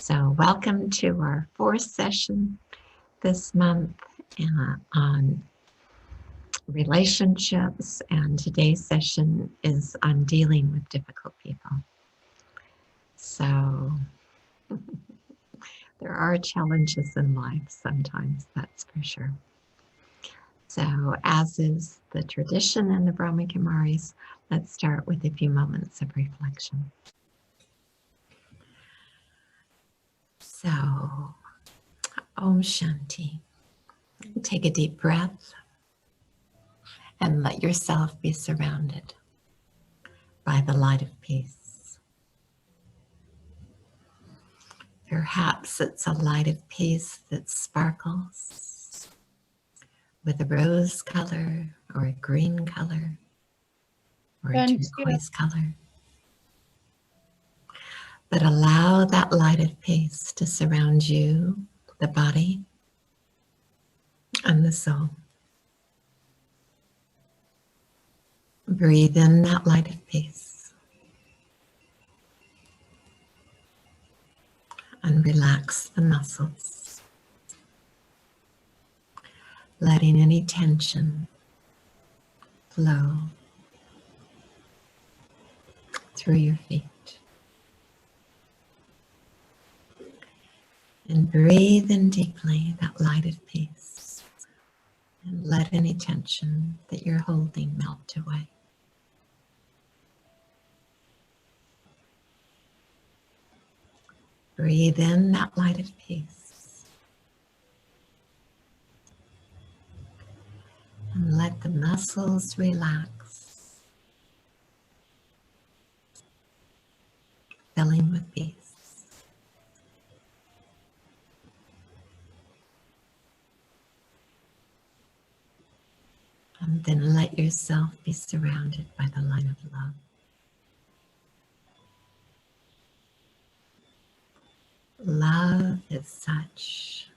So welcome to our fourth session this month on relationships, and today's session is on dealing with difficult people. So there are challenges in life sometimes, that's for sure. So as is the tradition in the Brahma Kumaris, let's start with a few moments of reflection. So, Om Shanti. Take a deep breath and let yourself be surrounded by the light of peace. Perhaps it's a light of peace that sparkles with a rose color or a green color or a turquoise color. But allow that light of peace to surround you, the body, and the soul. Breathe in that light of peace and relax the muscles, letting any tension flow through your feet. And breathe in deeply that light of peace and let any tension that you're holding melt away. Breathe in that light of peace and let the muscles relax, filling with peace. And then let yourself be surrounded by the light of love. Love is such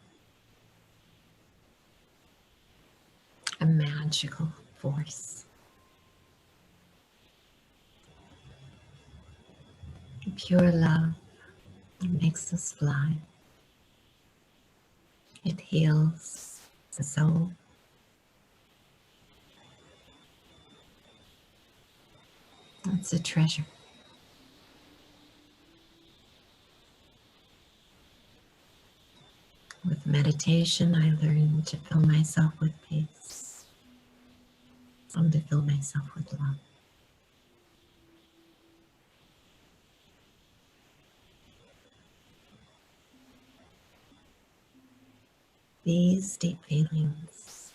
a magical force. Pure love makes us fly. It heals the soul. It's a treasure. With meditation, I learned to fill myself with peace and to fill myself with love. These deep feelings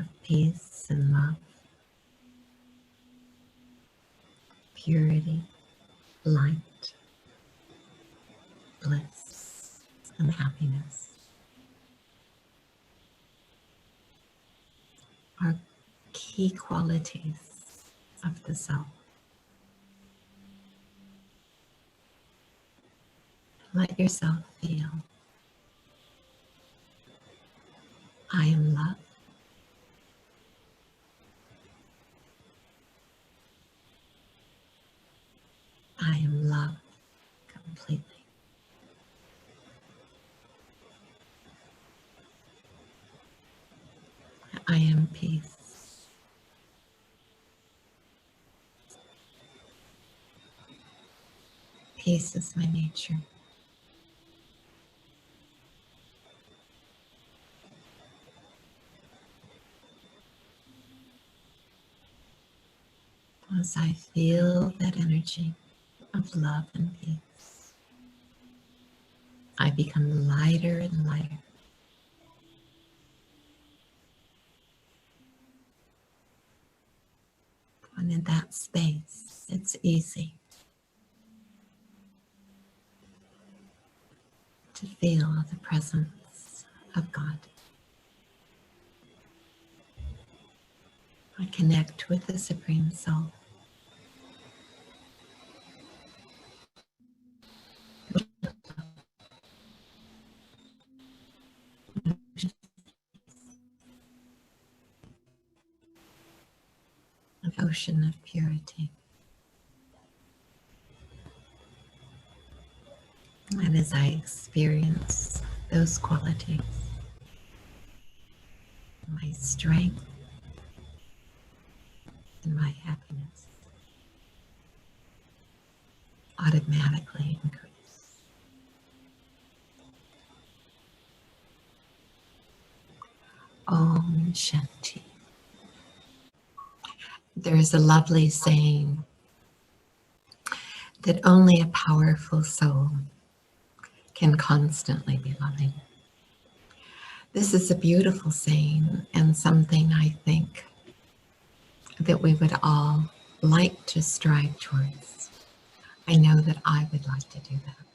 of peace and love, purity, light, bliss, and happiness are key qualities of the self. Let yourself feel, I am love. I am love completely. I am peace. Peace is my nature. As I feel that energy of love and peace, I become lighter and lighter. And in that space, it's easy to feel the presence of God. I connect with the Supreme Soul. An ocean of purity. And as I experience those qualities, my strength and my happiness automatically increase. Om Shanti. There is a lovely saying that only a powerful soul can constantly be loving. This is a beautiful saying and something I think that we would all like to strive towards. I know that I would like to do that.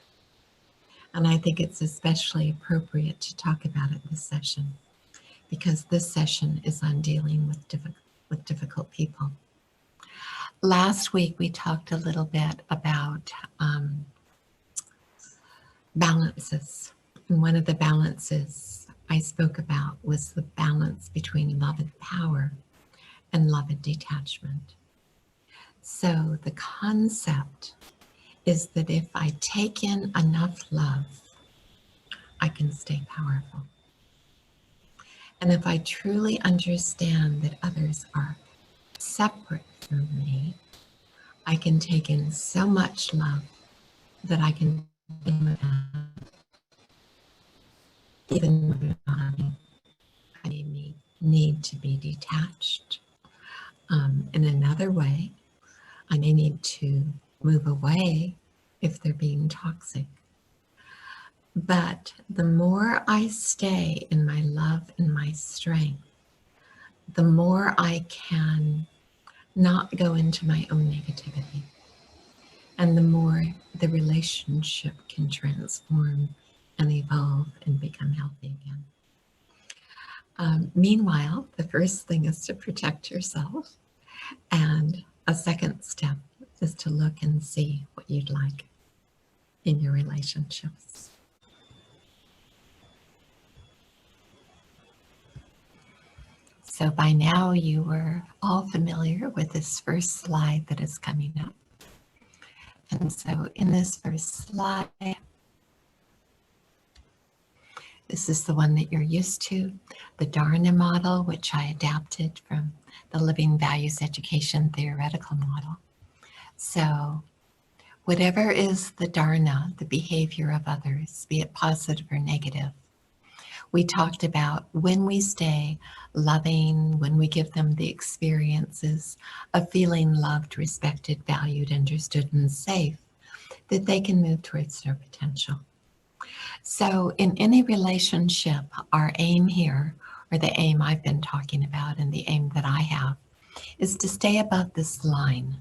And I think it's especially appropriate to talk about it this session, because this session is on dealing with difficult people. Last week, we talked a little bit about balances. And one of the balances I spoke about was the balance between love and power and love and detachment. So the concept is that if I take in enough love, I can stay powerful. And if I truly understand that others are separate from me, I can take in so much love that I can even when I may need to be detached. In another way, I may need to move away if they're being toxic. But the more I stay in my love and my strength, the more I can not go into my own negativity. And the more the relationship can transform and evolve and become healthy again. Meanwhile, the first thing is to protect yourself. And a second step is to look and see what you'd like in your relationships. So by now you were all familiar with this first slide that is coming up. And so in this first slide, this is the one that you're used to, the Dharna model, which I adapted from the Living Values Education theoretical model. So whatever is the Dharna, the behavior of others, be it positive or negative, we talked about when we stay loving, when we give them the experiences of feeling loved, respected, valued, understood, and safe, that they can move towards their potential. So in any relationship, our aim here, or the aim I've been talking about and the aim that I have, is to stay above this line,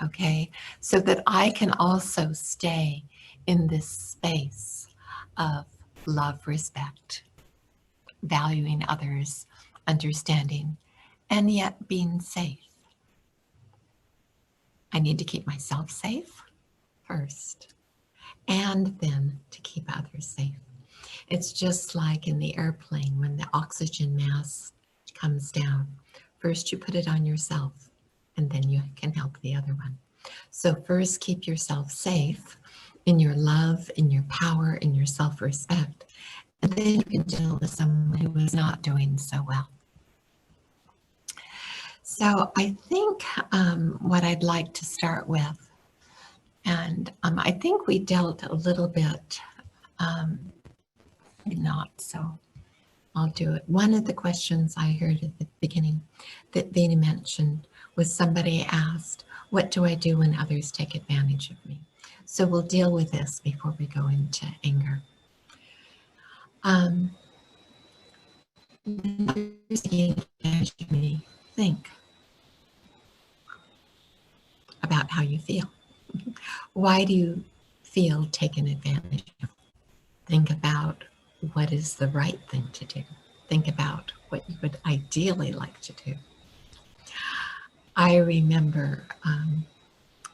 okay? So that I can also stay in this space of love, respect, valuing others, understanding, and yet being safe. I need to keep myself safe first, and then to keep others safe. It's just like in the airplane when the oxygen mask comes down. First you put it on yourself, and then you can help the other one. So first keep yourself safe in your love, in your power, in your self-respect, and then you can deal with someone who is not doing so well. So I think what I'd like to start with, and I think we dealt a little bit, not so, I'll do it. One of the questions I heard at the beginning that Vina mentioned was somebody asked, what do I do when others take advantage of me? So we'll deal with this before we go into anger. When others take advantage of me, think about how you feel. Why do you feel taken advantage of? Think about what is the right thing to do. Think about what you would ideally like to do. I remember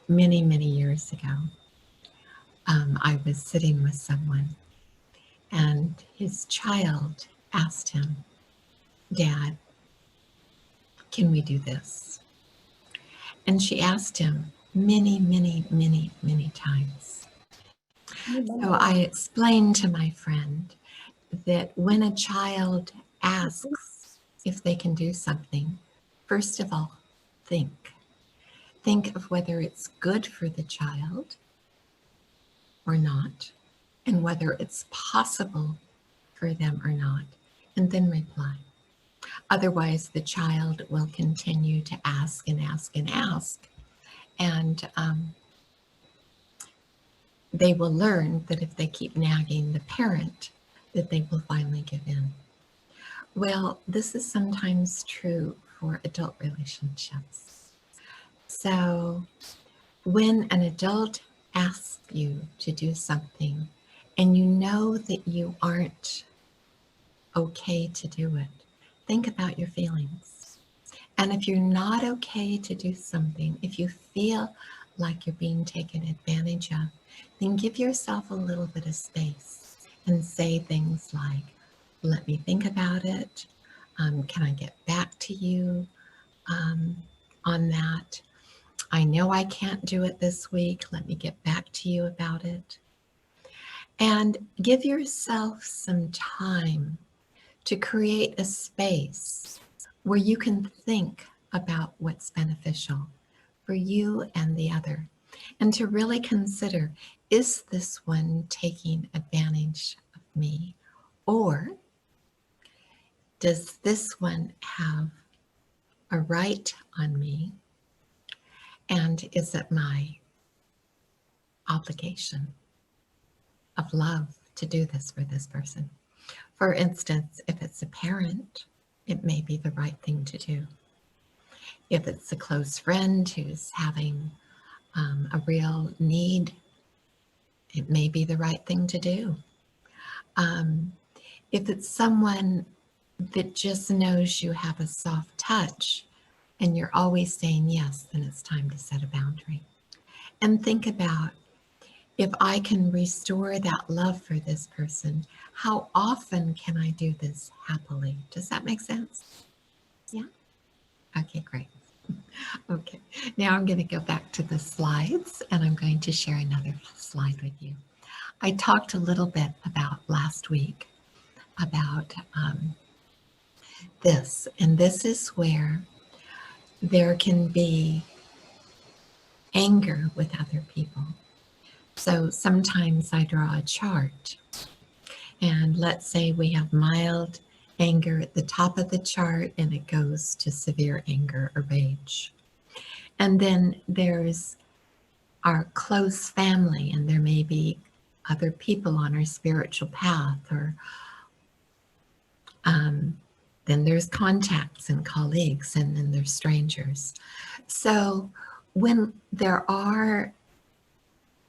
many, many years ago, I was sitting with someone and his child asked him, Dad, can we do this? And she asked him many, many, many, many times. So I explained to my friend that when a child asks if they can do something, first of all, think. Think of whether it's good for the child or not, and whether it's possible for them or not, and then reply. Otherwise, the child will continue to ask and ask and ask, and they will learn that if they keep nagging the parent, that they will finally give in. Well, this is sometimes true for adult relationships. So when an adult asks you to do something and you know that you aren't okay to do it, think about your feelings. And if you're not okay to do something, if you feel like you're being taken advantage of, then give yourself a little bit of space and say things like, let me think about it. Can I get back to you on that? I know I can't do it this week. Let me get back to you about it. And give yourself some time to create a space where you can think about what's beneficial for you and the other, and to really consider, is this one taking advantage of me? Or does this one have a right on me? And is it my obligation of love to do this for this person? For instance, if it's a parent, it may be the right thing to do. If it's a close friend who's having a real need, it may be the right thing to do. If it's someone that just knows you have a soft touch and you're always saying yes, then it's time to set a boundary. And think about, if I can restore that love for this person, how often can I do this happily? Does that make sense? Yeah? Okay, great. Okay, now I'm going to go back to the slides and I'm going to share another slide with you. I talked a little bit about last week about this, and this is where there can be anger with other people. So sometimes I draw a chart, and let's say we have mild anger at the top of the chart and it goes to severe anger or rage. And then there's our close family, and there may be other people on our spiritual path, or then there's contacts and colleagues, and then there's strangers. So when there are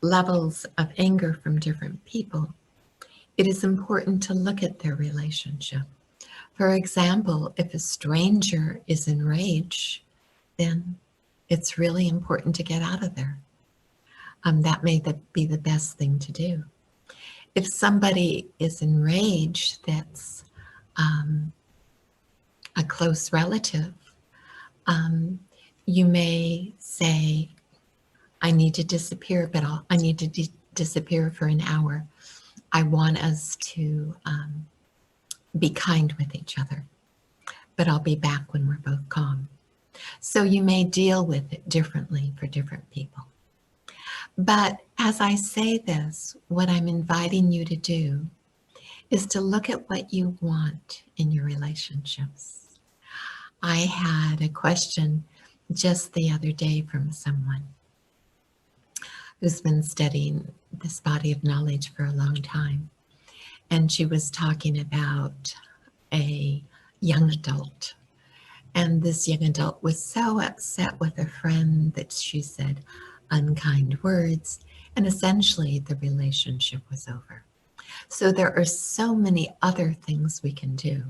levels of anger from different people, it is important to look at their relationship. For example, if a stranger is enraged, then it's really important to get out of there. That may be the best thing to do. If somebody is enraged that's a close relative, you may say, I need to disappear, but I need to disappear for an hour. I want us to be kind with each other, but I'll be back when we're both calm. So you may deal with it differently for different people. But as I say this, what I'm inviting you to do is to look at what you want in your relationships. I had a question just the other day from someone who's been studying this body of knowledge for a long time. And she was talking about a young adult. And this young adult was so upset with a friend that she said unkind words, and essentially the relationship was over. So there are so many other things we can do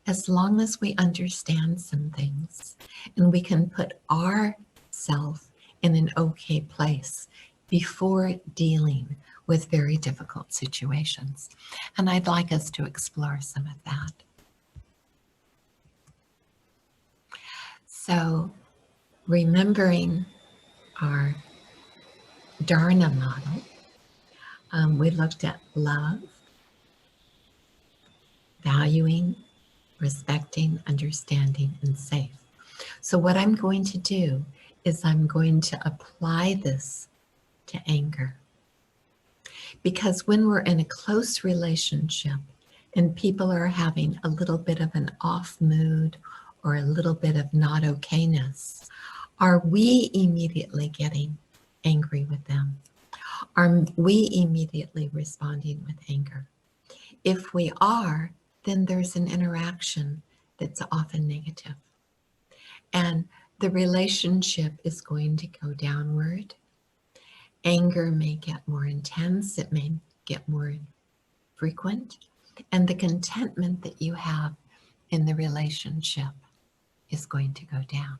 as long as we understand some things and we can put ourselves in an okay place before dealing with very difficult situations. And I'd like us to explore some of that. So remembering our Dharna model, We looked at love, valuing, respecting, understanding, and safe. So what I'm going to do is I'm going to apply this to anger. Because when we're in a close relationship and people are having a little bit of an off mood or a little bit of not okayness, are we immediately getting angry with them? Are we immediately responding with anger? If we are, then there's an interaction that's often negative. And the relationship is going to go downward. Anger may get more intense, it may get more frequent, and the contentment that you have in the relationship is going to go down.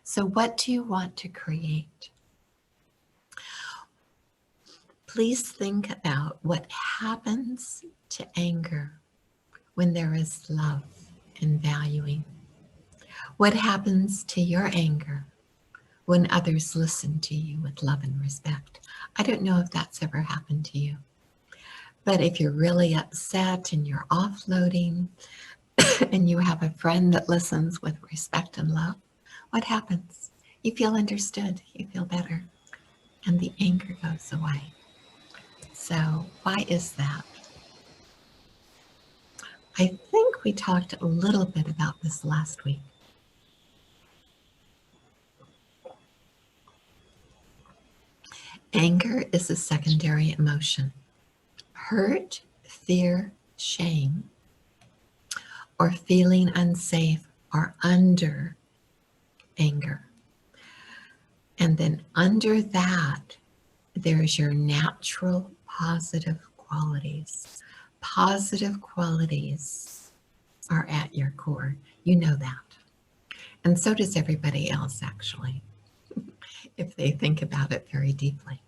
So what do you want to create? Please think about what happens to anger when there is love and valuing. What happens to your anger when others listen to you with love and respect? I don't know if that's ever happened to you, but if you're really upset and you're offloading and you have a friend that listens with respect and love, what happens? You feel understood, you feel better, and the anger goes away. So why is that? I think we talked a little bit about this last week. Anger is a secondary emotion. Hurt, fear, shame, or feeling unsafe are under anger. And then under that, there's your natural positive qualities. Positive qualities are at your core. You know that. And so does everybody else, actually, if they think about it very deeply.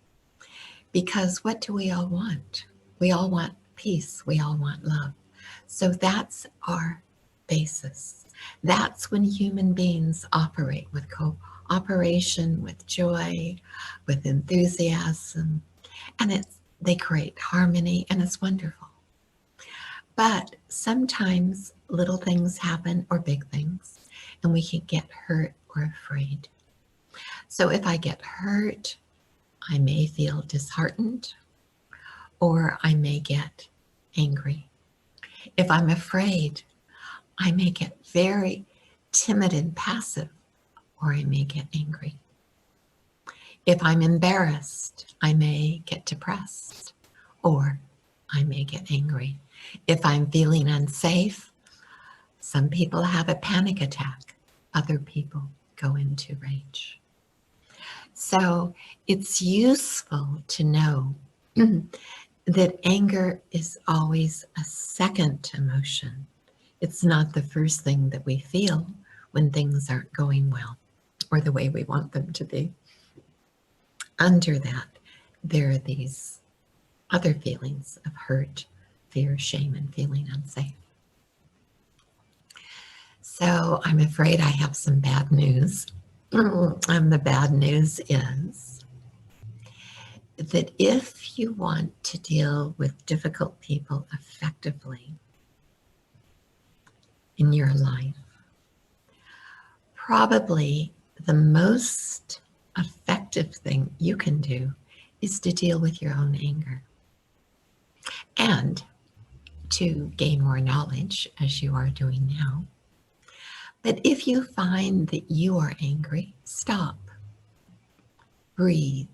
Because what do we all want? We all want peace. We all want love. So that's our basis. That's when human beings operate with cooperation, with joy, with enthusiasm, and they create harmony, and it's wonderful. But sometimes little things happen, or big things, and we can get hurt or afraid. So if I get hurt, I may feel disheartened, or I may get angry. If I'm afraid, I may get very timid and passive, or I may get angry. If I'm embarrassed, I may get depressed, or I may get angry. If I'm feeling unsafe, some people have a panic attack. Other people go into rage. So it's useful to know that anger is always a second emotion. It's not the first thing that we feel when things aren't going well or the way we want them to be. Under that, there are these other feelings of hurt, fear, shame, and feeling unsafe. So I'm afraid I have some bad news. And the bad news is that if you want to deal with difficult people effectively in your life, probably the most effective thing you can do is to deal with your own anger and to gain more knowledge, as you are doing now. But if you find that you are angry, stop, breathe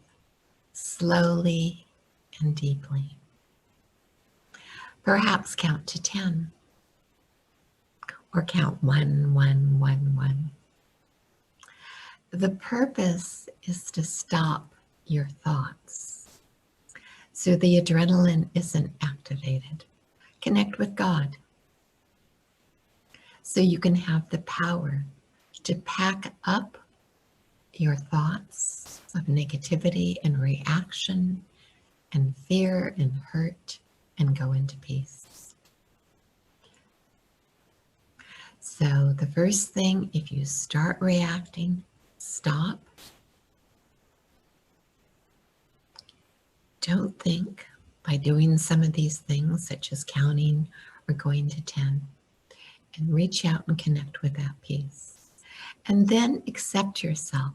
slowly and deeply. Perhaps count to 10 or count 1, 1, 1, 1. The purpose is to stop your thoughts so the adrenaline isn't activated. Connect with God so you can have the power to pack up your thoughts of negativity and reaction and fear and hurt and go into peace. So the first thing, if you start reacting, stop. Don't think, by doing some of these things, such as counting or going to 10, and reach out and connect with that peace. And then accept yourself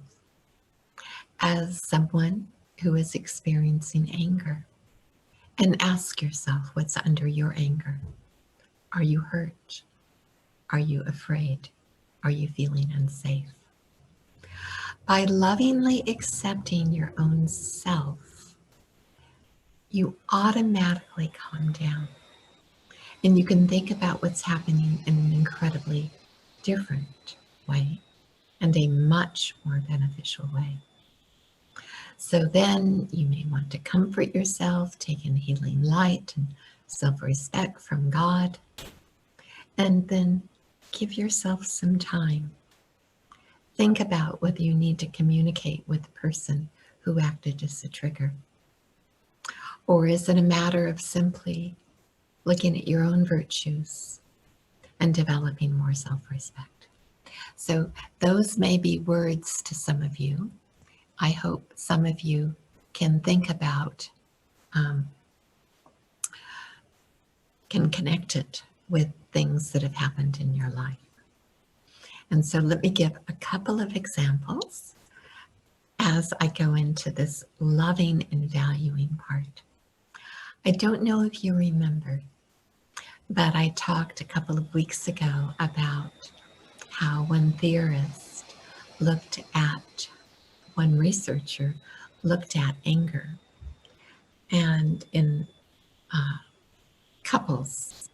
as someone who is experiencing anger. And ask yourself what's under your anger. Are you hurt? Are you afraid? Are you feeling unsafe? By lovingly accepting your own self, you automatically calm down. And you can think about what's happening in an incredibly different way and a much more beneficial way. So then you may want to comfort yourself, take in healing light and self-respect from God, and then give yourself some time. Think about whether you need to communicate with the person who acted as a trigger. Or is it a matter of simply looking at your own virtues and developing more self-respect? So those may be words to some of you. I hope some of you can think about, can connect it with things that have happened in your life. And so let me give a couple of examples as I go into this loving and valuing part. I don't know if you remember, but I talked a couple of weeks ago about how one researcher looked at anger and in couples,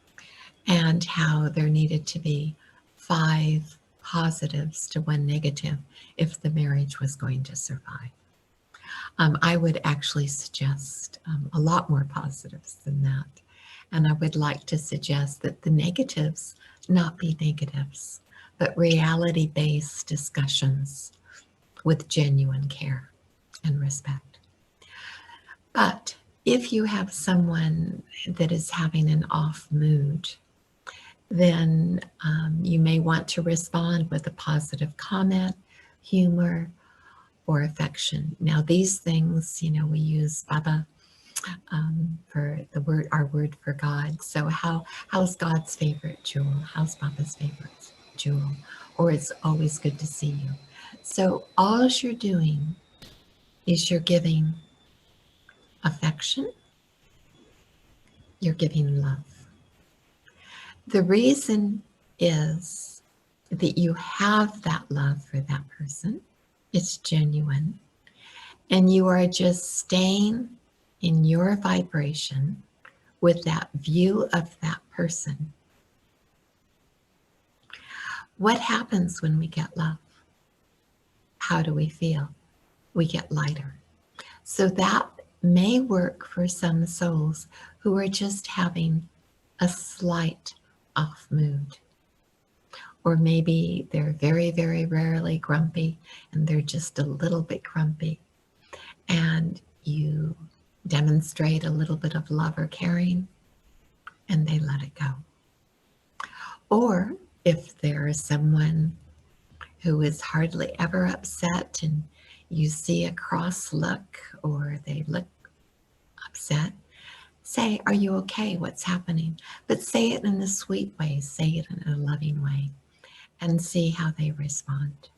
and how there needed to be 5 positives to 1 negative if the marriage was going to survive. I would actually suggest a lot more positives than that. And I would like to suggest that the negatives not be negatives, but reality-based discussions with genuine care and respect. But if you have someone that is having an off mood, then you may want to respond with a positive comment, humor, or affection. Now these things, we use Baba for the word, our word for God. So how's God's favorite jewel? How's Baba's favorite jewel? Or it's always good to see you. So all you're doing is you're giving affection, you're giving love. The reason is that you have that love for that person. It's genuine. And you are just staying in your vibration with that view of that person. What happens when we get love? How do we feel? We get lighter. So that may work for some souls who are just having a slight off mood. Or maybe they're very, very rarely grumpy and they're just a little bit grumpy. And you demonstrate a little bit of love or caring and they let it go. Or if there is someone who is hardly ever upset and you see a cross look or they look upset, say, are you okay? What's happening? But say it in a sweet way, say it in a loving way, and see how they respond.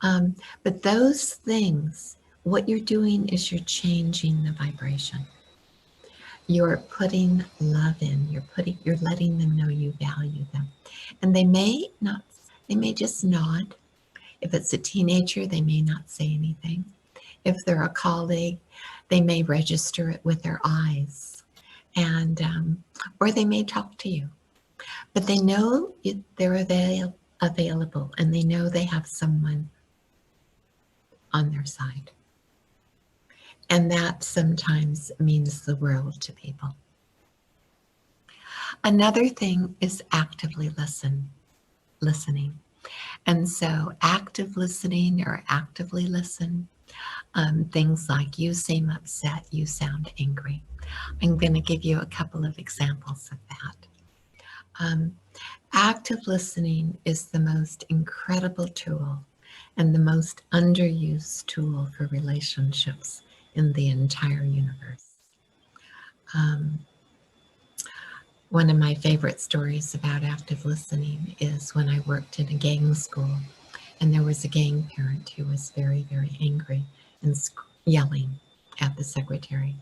But those things, what you're doing is you're changing the vibration. You're putting love in, you're letting them know you value them. And they may just nod. If it's a teenager, they may not say anything. If they're a colleague, they may register it with their eyes, and or they may talk to you. But they know they're available, and they know they have someone on their side. And that sometimes means the world to people. Another thing is actively listening. And so active listening or actively listen, things like you seem upset, you sound angry. I'm going to give you a couple of examples of that. Active listening is the most incredible tool and the most underused tool for relationships in the entire universe. Um, One of my favorite stories about active listening is when I worked in a gang school, and there was a gang parent who was very, very angry and yelling at the secretary.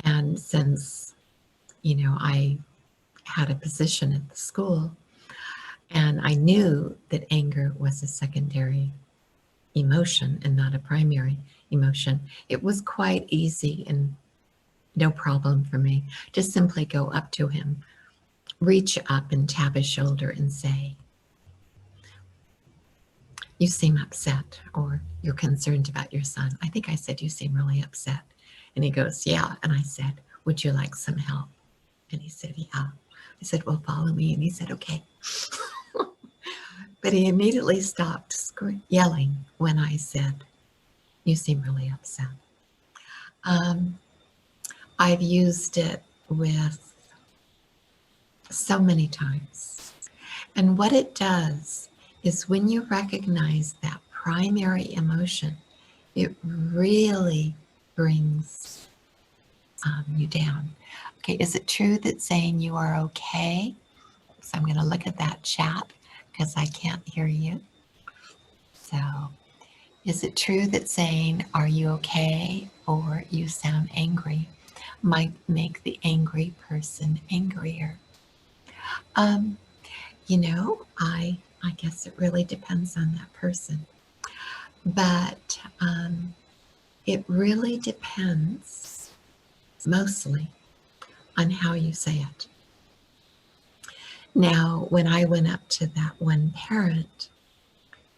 And since, I had a position at the school, and I knew that anger was a secondary emotion and not a primary emotion, it was quite easy and no problem for me to simply go up to him, reach up and tap his shoulder and say, "You seem upset," or "You're concerned about your son." I think I said, "You seem really upset." And he goes, "Yeah." And I said, "Would you like some help?" And he said, "Yeah." I said, "Well, follow me." And he said, "Okay." But he immediately stopped yelling when I said, "You seem really upset." Um, I've used it with so many times. And what it does is when you recognize that primary emotion, it really brings you down. Okay, is it true that saying "you are okay"? So I'm going to look at that chat because I can't hear you. So is it true that saying "are you okay" or "you sound angry" might make the angry person angrier? Um, I guess it really depends on that person. But it really depends mostly on how you say it. Now, when I went up to that one parent,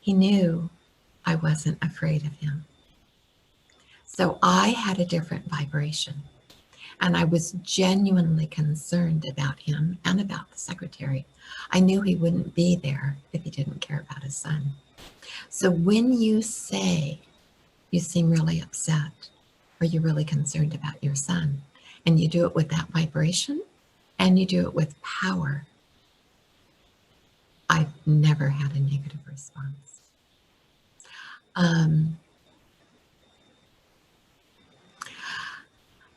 he knew I wasn't afraid of him. So I had a different vibration, and I was genuinely concerned about him and about the secretary. I knew he wouldn't be there if he didn't care about his son. So when you say, "You seem really upset," or "You're really concerned about your son," and you do it with that vibration and you do it with power, I've never had a negative response.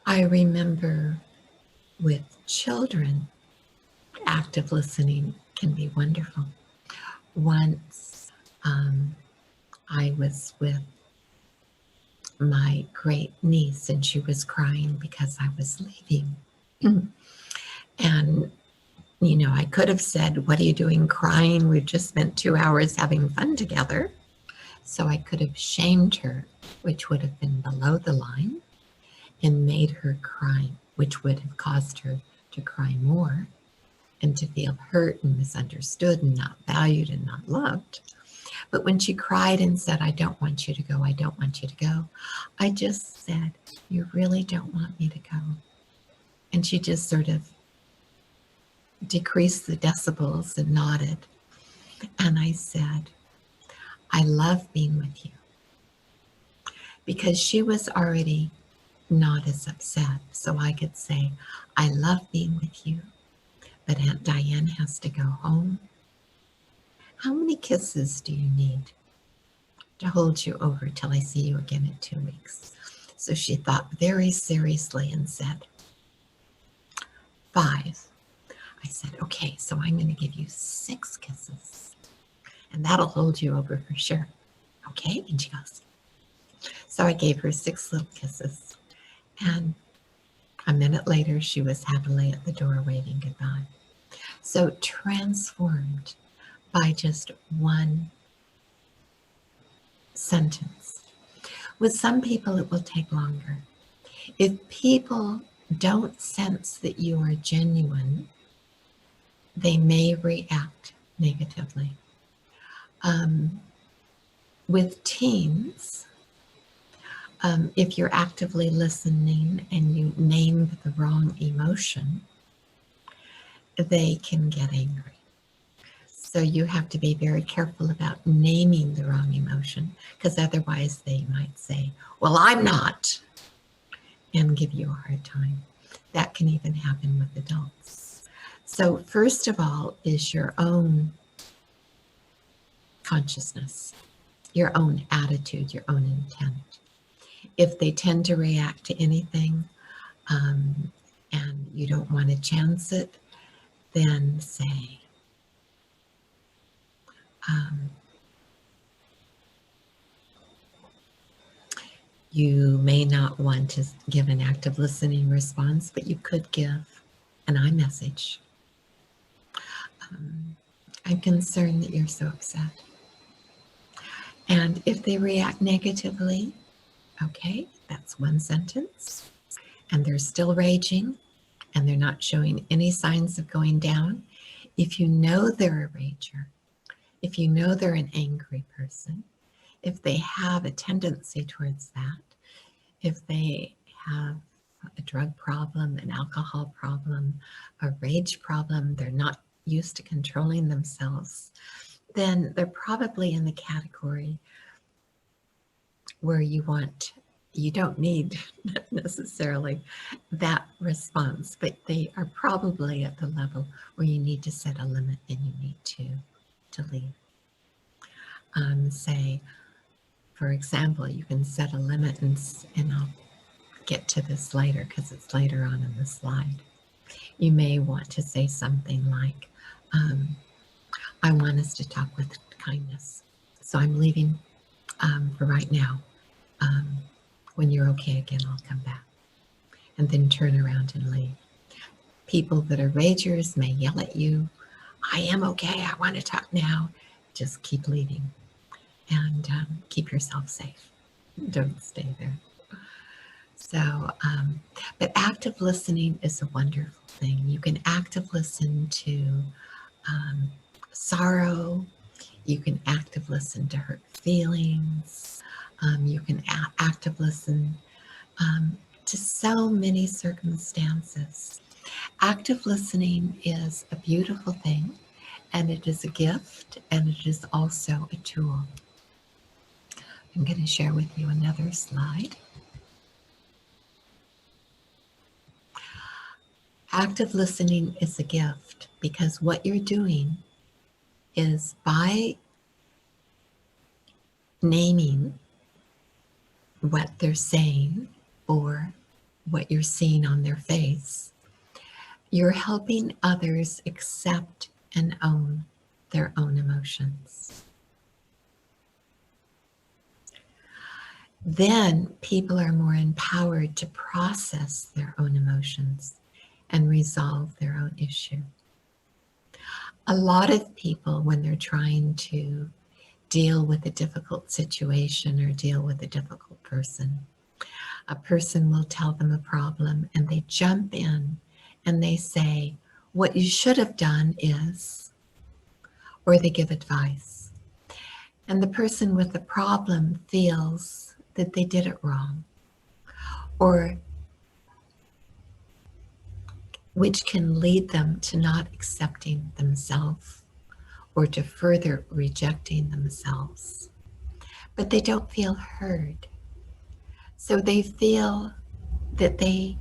I remember with children, active listening can be wonderful. Once I was with my great niece and she was crying because I was leaving. And, I could have said, "What are you doing crying? We've just spent 2 hours having fun together." So I could have shamed her, which would have been below the line, and made her cry, which would have caused her to cry more and to feel hurt and misunderstood and not valued and not loved. But when she cried and said, "I don't want you to go, I don't want you to go," I just said, "You really don't want me to go?" And she just sort of decreased the decibels and nodded. And I said, "I love being with you." Because she was already not as upset. So I could say, "I love being with you, but Aunt Diane has to go home. How many kisses do you need to hold you over till I see you again in 2 weeks?" So she thought very seriously and said, 5. I said, "Okay, so I'm going to give you 6 kisses, and that'll hold you over for sure." "Okay?" And she goes. So I gave her 6 little kisses, and a minute later, she was happily at the door waving goodbye. So transformed by just one sentence. With some people, it will take longer. If people don't sense that you are genuine, they may react negatively. With teens, if you're actively listening and you name the wrong emotion, they can get angry. So you have to be very careful about naming the wrong emotion, because otherwise they might say, "Well, I'm not," and give you a hard time. That can even happen with adults. So first of all is your own consciousness, your own attitude, your own intent. If they tend to react to anything, you don't want to chance it, then say, you may not want to give an active listening response, but you could give an iMessage. I'm concerned that you're so upset. And if they react negatively, okay, that's one sentence. And they're still raging and they're not showing any signs of going down. If you know they're a rager, if you know they're an angry person, if they have a tendency towards that, if they have a drug problem, an alcohol problem, a rage problem, they're not used to controlling themselves, then they're probably in the category where you don't need necessarily that response, but they are probably at the level where you need to set a limit and you need to leave. Say, for example, you can set a limit, and I'll get to this later because it's later on in the slide. You may want to say something like, I want us to talk with kindness. So I'm leaving for right now. When you're okay again, I'll come back. And then turn around and leave. People that are ragers may yell at you, I am okay, I want to talk now. Just keep leaving and keep yourself safe. Don't stay there. So, but active listening is a wonderful thing. You can active listen to sorrow. You can active listen to hurt feelings. You can active listen to so many circumstances. Active listening is a beautiful thing, and it is a gift, and it is also a tool. I'm going to share with you another slide. Active listening is a gift because what you're doing is by naming what they're saying or what you're seeing on their face, you're helping others accept and own their own emotions. Then people are more empowered to process their own emotions and resolve their own issue. A lot of people, when they're trying to deal with a difficult situation or deal with a difficult person, a person will tell them a problem and they jump in and they say, what you should have done is, or they give advice. And the person with the problem feels that they did it wrong, or which can lead them to not accepting themselves or to further rejecting themselves. But they don't feel heard. So they feel that they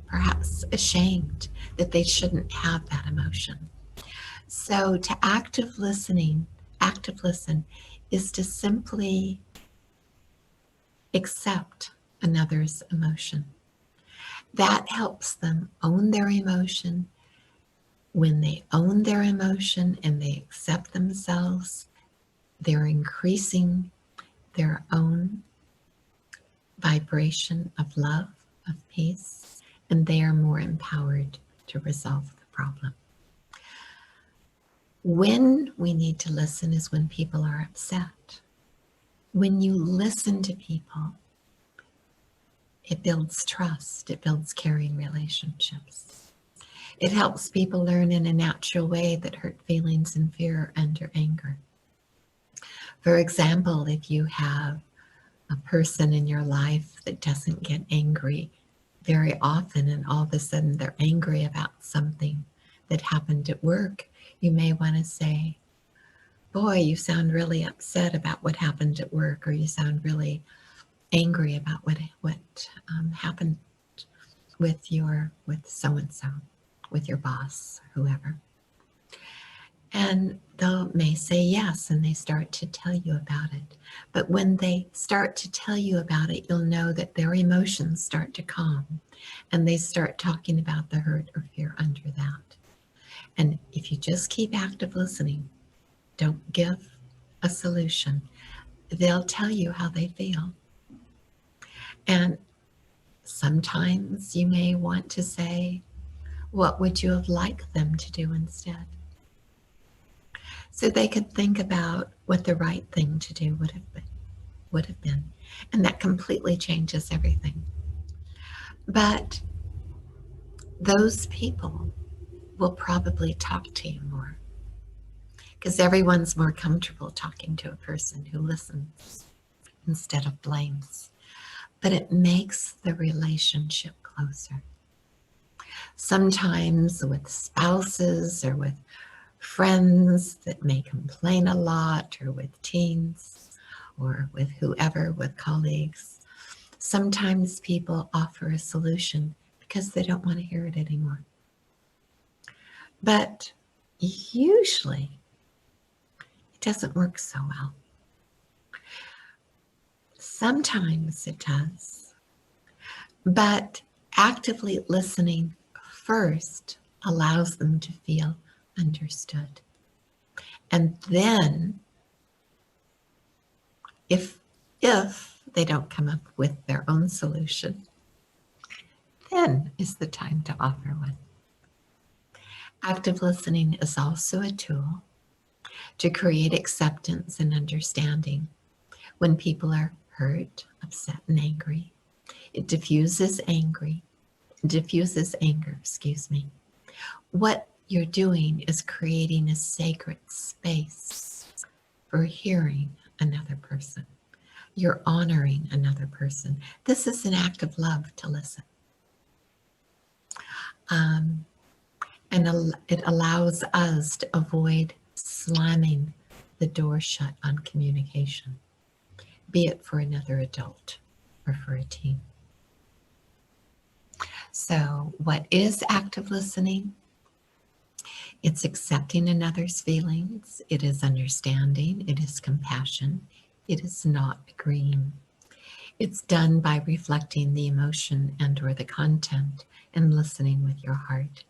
perhaps ashamed that they shouldn't have that emotion. So to active listen is to simply accept another's emotion. That helps them own their emotion. When they own their emotion and they accept themselves, they're increasing their own vibration of love, of peace, and they are more empowered to resolve the problem. When we need to listen is when people are upset. When you listen to people, it builds trust, it builds caring relationships. It helps people learn in a natural way that hurt feelings and fear are under anger. For example, if you have a person in your life that doesn't get angry very often and all of a sudden they're angry about something that happened at work, you may want to say, boy, you sound really upset about what happened at work, or you sound really angry about what happened with so-and-so, with your boss, whoever. And they may say yes, and they start to tell you about it. But when they start to tell you about it, you'll know that their emotions start to calm, and they start talking about the hurt or fear under that. And if you just keep active listening, don't give a solution, they'll tell you how they feel. And sometimes you may want to say, what would you have liked them to do instead? So they could think about what the right thing to do would have been. And that completely changes everything. But those people will probably talk to you more, because everyone's more comfortable talking to a person who listens instead of blames. But it makes the relationship closer. Sometimes with spouses or with friends that may complain a lot, or with teens, or with whoever, with colleagues, sometimes people offer a solution because they don't want to hear it anymore. But usually it doesn't work so well. Sometimes it does, but actively listening first allows them to feel understood. And then if they don't come up with their own solution, then is the time to offer one. Active listening is also a tool to create acceptance and understanding when people are hurt, upset, and angry. It diffuses anger, What you're doing is creating a sacred space for hearing another person. You're honoring another person. This is an act of love to listen. And it allows us to avoid slamming the door shut on communication, be it for another adult or for a teen. So what is active listening? It's accepting another's feelings. It is understanding. It is compassion. It is not agreeing. It's done by reflecting the emotion and or the content and listening with your heart.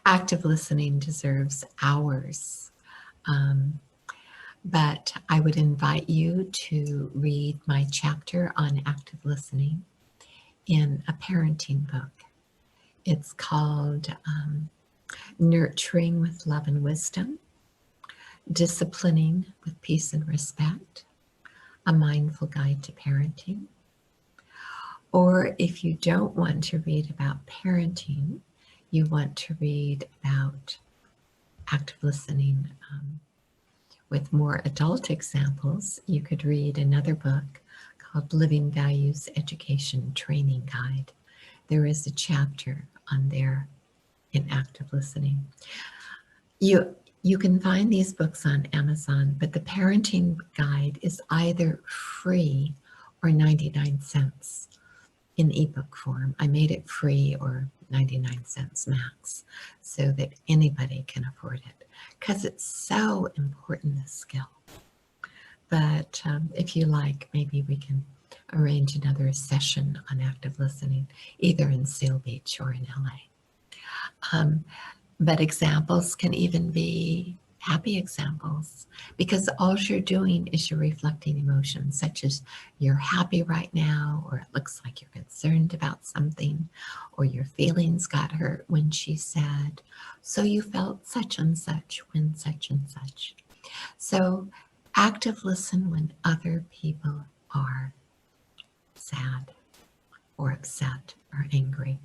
Active listening deserves hours, but I would invite you to read my chapter on active listening in a parenting book. It's called Nurturing with Love and Wisdom, Disciplining with Peace and Respect, A Mindful Guide to Parenting. Or if you don't want to read about parenting, you want to read about active listening with more adult examples, you could read another book called Living Values Education Training Guide. There is a chapter on there in active listening. You can find these books on Amazon, but the parenting guide is either free or 99 cents in ebook form. I made it free or 99 cents max so that anybody can afford it, because it's so important, this skill. But if you like, maybe we can arrange another session on active listening, either in Seal Beach or in LA. But examples can even be happy examples, because all you're doing is you're reflecting emotions, such as you're happy right now, or it looks like you're concerned about something, or your feelings got hurt when she said, so you felt such and such when such and such. So active listen when other people are sad or upset or angry,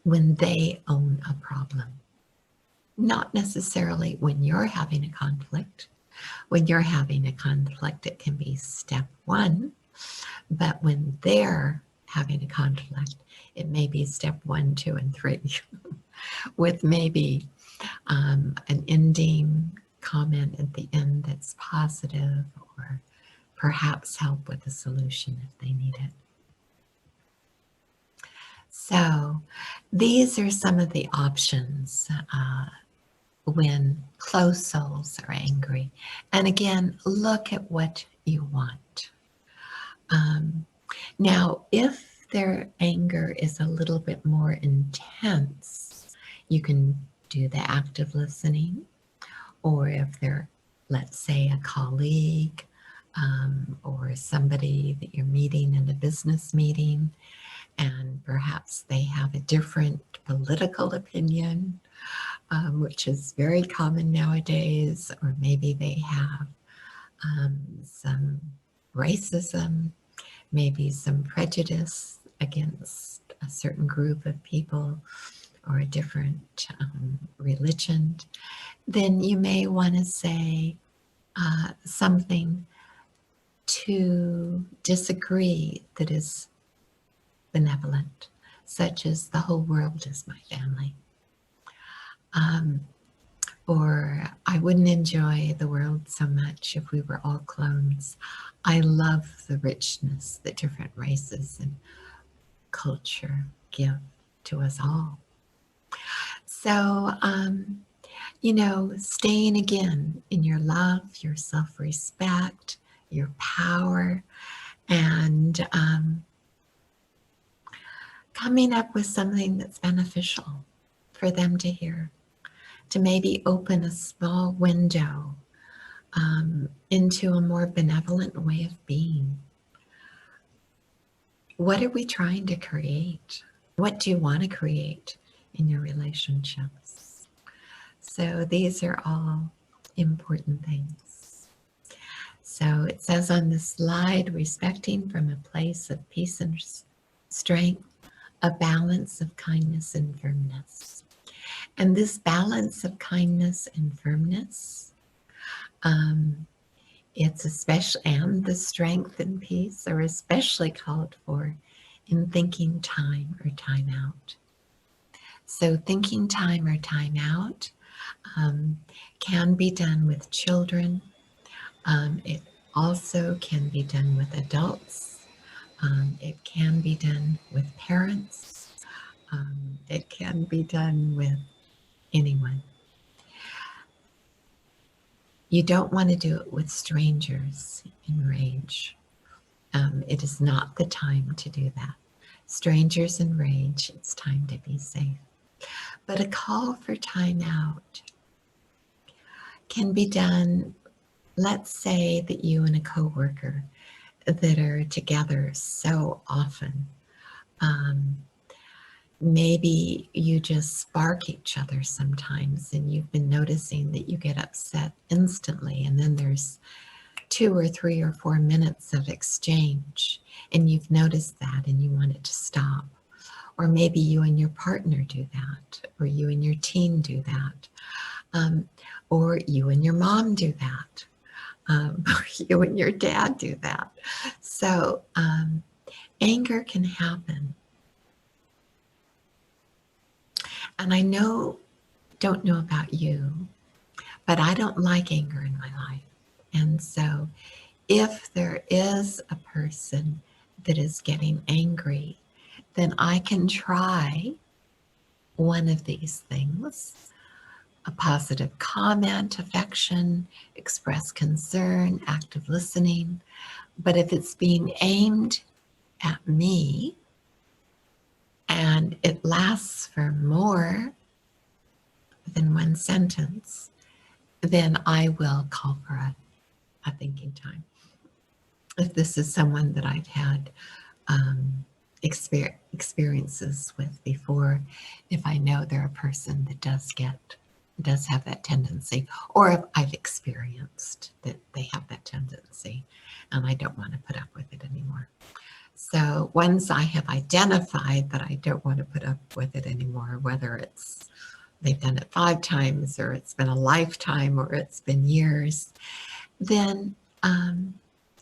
when they own a problem. Not necessarily when you're having a conflict. When you're having a conflict, it can be step one, but when they're having a conflict, it may be step 1, 2, and 3, with maybe an ending comment at the end that's positive, or perhaps help with a solution if they need it. So these are some of the options when close souls are angry. And again, look at what you want. Now, if their anger is a little bit more intense, you can do the active listening. Or if they're, let's say, a colleague or somebody that you're meeting in a business meeting, and perhaps they have a different political opinion, which is very common nowadays, or maybe they have some racism, maybe some prejudice against a certain group of people or a different religion, then you may want to say something to disagree that is benevolent, such as the whole world is my family. Or I wouldn't enjoy the world so much if we were all clones. I love the richness that different races and culture give to us all. So, staying again in your love, your self-respect, your power, and coming up with something that's beneficial for them to hear, to maybe open a small window into a more benevolent way of being. What are we trying to create? What do you want to create in your relationships? So these are all important things. So it says on the slide, respecting from a place of peace and strength, a balance of kindness and firmness. And this balance of kindness and firmness, it's especially, and the strength and peace are especially called for in thinking time or time out. So thinking time or time out can be done with children. It also can be done with adults. It can be done with parents. It can be done with anyone. You don't want to do it with strangers in rage. It is not the time to do that. Strangers in rage, it's time to be safe. But a call for time out can be done, let's say that you and a coworker that are together so often. Maybe you just spark each other sometimes and you've been noticing that you get upset instantly, and then there's 2 or 3 or 4 minutes of exchange and you've noticed that and you want it to stop. Or maybe you and your partner do that, or you and your teen do that, or you and your mom do that, or you and your dad do that. So anger can happen. And I don't know about you, but I don't like anger in my life. And so if there is a person that is getting angry, then I can try one of these things: a positive comment, affection, express concern, active listening. But if it's being aimed at me and it lasts for more than one sentence, then I will call for a thinking time. If this is someone that I've had experiences with before, if I know they're a person that does have that tendency, or if I've experienced that they have that tendency and I don't want to put up with it anymore. So once I have identified that I don't want to put up with it anymore, whether it's they've done it 5 times or it's been a lifetime or it's been years, then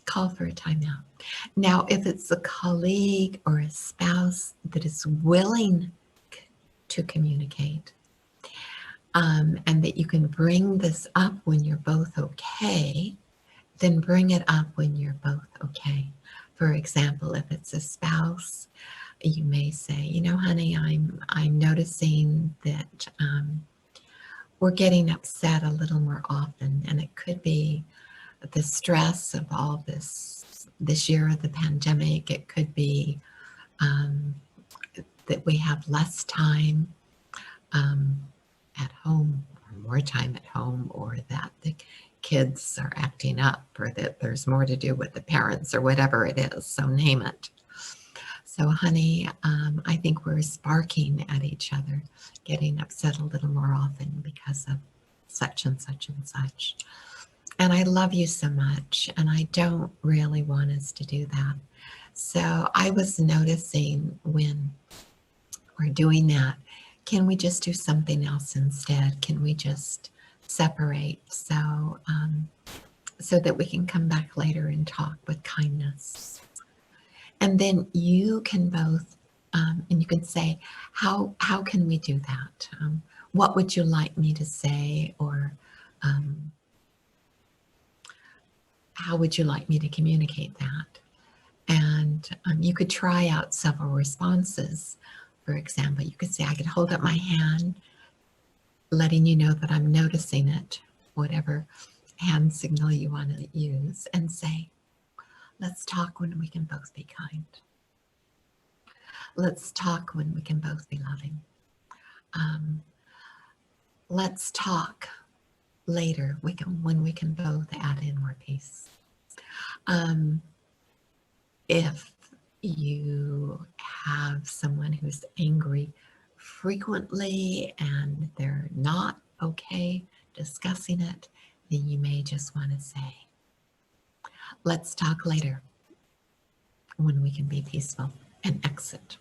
call for a timeout. Now, if it's a colleague or a spouse that is willing to communicate, and that you can bring this up when you're both okay, then bring it up when you're both okay. For example, if it's a spouse, you may say, honey, I'm noticing that we're getting upset a little more often, and it could be the stress of all this year of the pandemic. It could be that we have less time at home, or more time at home, or that the kids are acting up, or that there's more to do with the parents, or whatever it is, so name it. So honey, I think we're sparking at each other, getting upset a little more often because of such and such and such. And I love you so much, and I don't really want us to do that. So I was noticing when we're doing that, can we just do something else instead? Can we just separate so that we can come back later and talk with kindness? And then you can both, and you can say, how can we do that? What would you like me to say? Or how would you like me to communicate that? And you could try out several responses. For example, you could say, I could hold up my hand, letting you know that I'm noticing it, whatever hand signal you want to use, and say, let's talk when we can both be kind. Let's talk when we can both be loving. Let's talk later when we can both add in more peace. If you have someone who's angry frequently and they're not okay discussing it, then you may just want to say, let's talk later when we can be peaceful, and exit.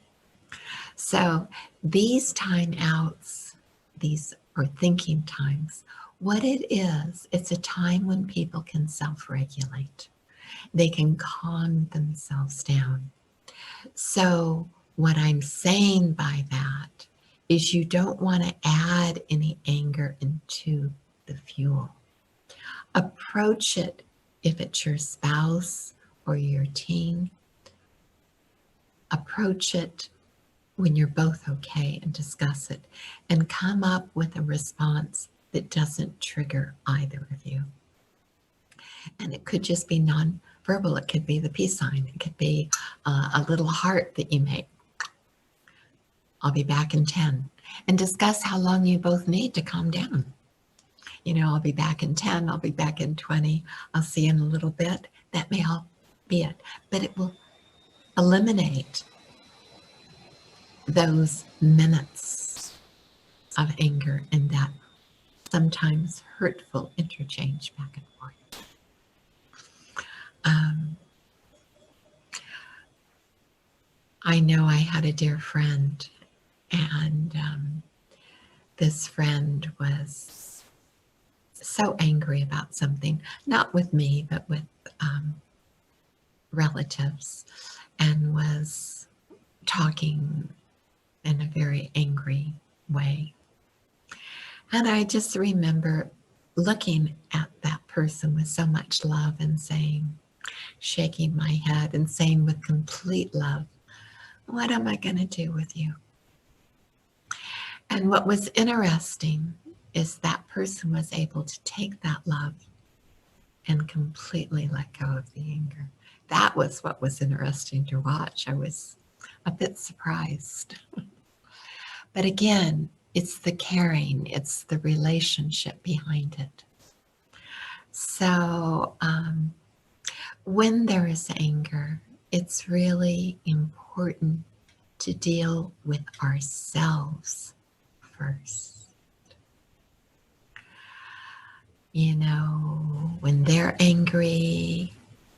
So these timeouts, these are thinking times. What it is, it's a time when people can self-regulate. They can calm themselves down. So what I'm saying by that is you don't want to add any anger into the fuel. Approach it if it's your spouse or your teen. Approach it when you're both okay and discuss it, and come up with a response that doesn't trigger either of you. And it could just be non-verbal. It could be the peace sign. It could be a little heart that you make. I'll be back in 10. And discuss how long you both need to calm down. You know, I'll be back in 10. I'll be back in 20. I'll see you in a little bit. That may all be it. But it will eliminate those minutes of anger and that sometimes hurtful interchange back and forth. I know I had a dear friend, and this friend was so angry about something, not with me, but with relatives, and was talking in a very angry way. And I just remember looking at that person with so much love and saying, shaking my head and saying with complete love, what am I going to do with you? And what was interesting is that person was able to take that love and completely let go of the anger. That was what was interesting to watch. I was a bit surprised. But again, it's the caring, it's the relationship behind it. So when there is anger, it's really important to deal with ourselves first. You know, when they're angry,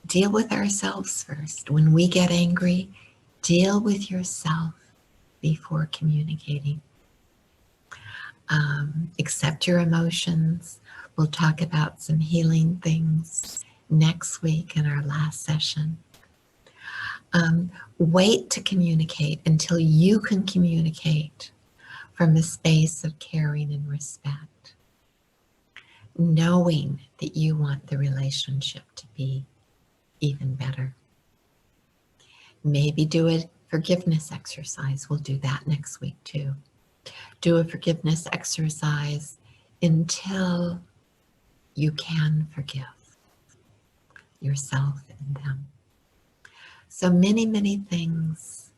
deal with ourselves first. When we get angry, deal with yourself before communicating. Accept your emotions. We'll talk about some healing things next week in our last session. Wait to communicate until you can communicate from a space of caring and respect, knowing that you want the relationship to be even better. Maybe do a forgiveness exercise. We'll do that next week too. Do a forgiveness exercise until you can forgive yourself and them. So many, many things,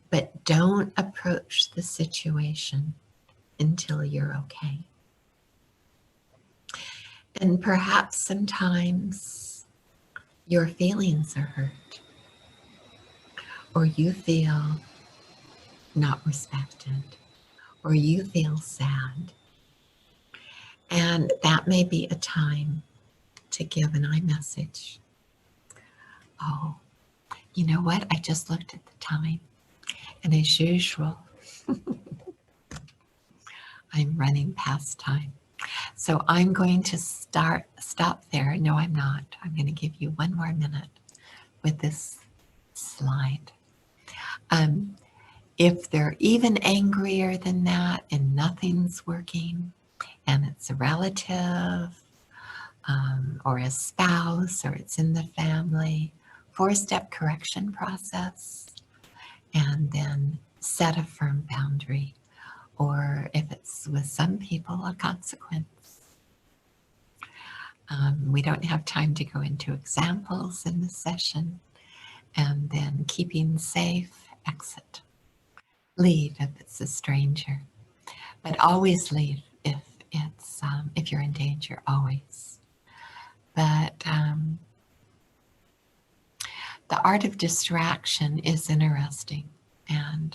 but don't approach the situation until you're okay. And perhaps sometimes your feelings are hurt, or you feel not respected, or you feel sad. And that may be a time to give an iMessage. Oh, you know what? I just looked at the time, and as usual, I'm running past time. So I'm going to stop there. No, I'm not. I'm going to give you one more minute with this slide. If they're even angrier than that and nothing's working, and it's a relative or a spouse, or it's in the family, 4-step correction process, and then set a firm boundary, or if it's with some people, a consequence. We don't have time to go into examples in this session. And then keeping safe, exit. Leave if it's a stranger, but always leave if it's if you're in danger, always. But the art of distraction is interesting, and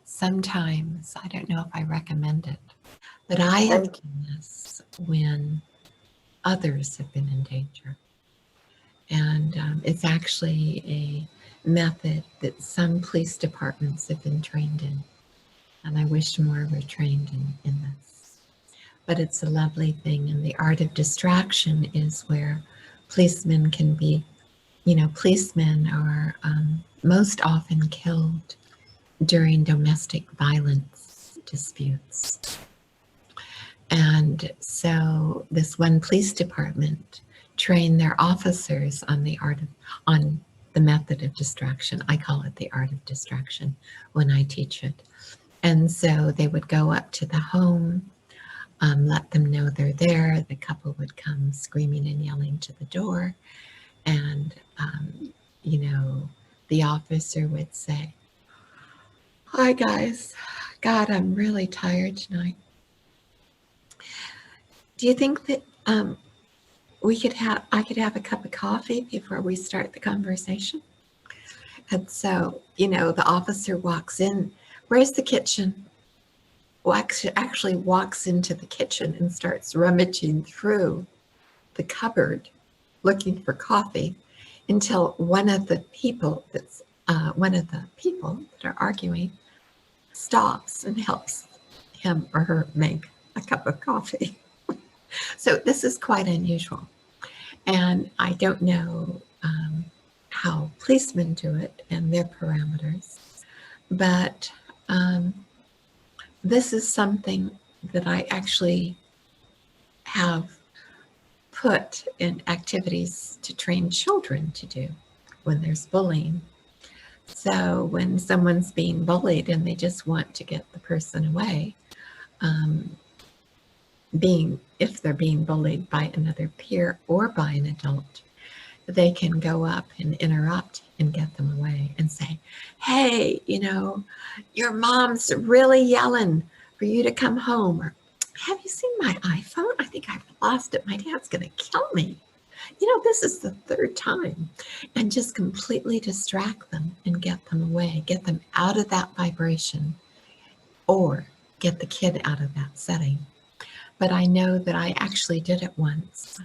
sometimes, I don't know if I recommend it, but I have done this when others have been in danger. And it's actually a method that some police departments have been trained in. And I wish more were trained in this. But it's a lovely thing. And the art of distraction is where policemen can be, policemen are most often killed during domestic violence disputes. And so this one police department trained their officers on the method of distraction. I call it the art of distraction when I teach it. And so they would go up to the home, let them know they're there. The couple would come screaming and yelling to the door. And, the officer would say, "Hi guys, God, I'm really tired tonight. Do you think that I could have a cup of coffee before we start the conversation?" And so, the officer walks in. "Where's the kitchen?" Actually walks into the kitchen and starts rummaging through the cupboard looking for coffee until one of the people that are arguing stops and helps him or her make a cup of coffee. So this is quite unusual. And I don't know how policemen do it and their parameters, but this is something that I actually have put in activities to train children to do when there's bullying. So when someone's being bullied and they just want to get the person away, if they're being bullied by another peer or by an adult, they can go up and interrupt and get them away and say, "Hey, your mom's really yelling for you to come home," or "Have you seen my iPhone? I think I've lost it. My dad's going to kill me. This is the 3rd time." And just completely distract them and get them away, get them out of that vibration, or get the kid out of that setting. But I know that I actually did it once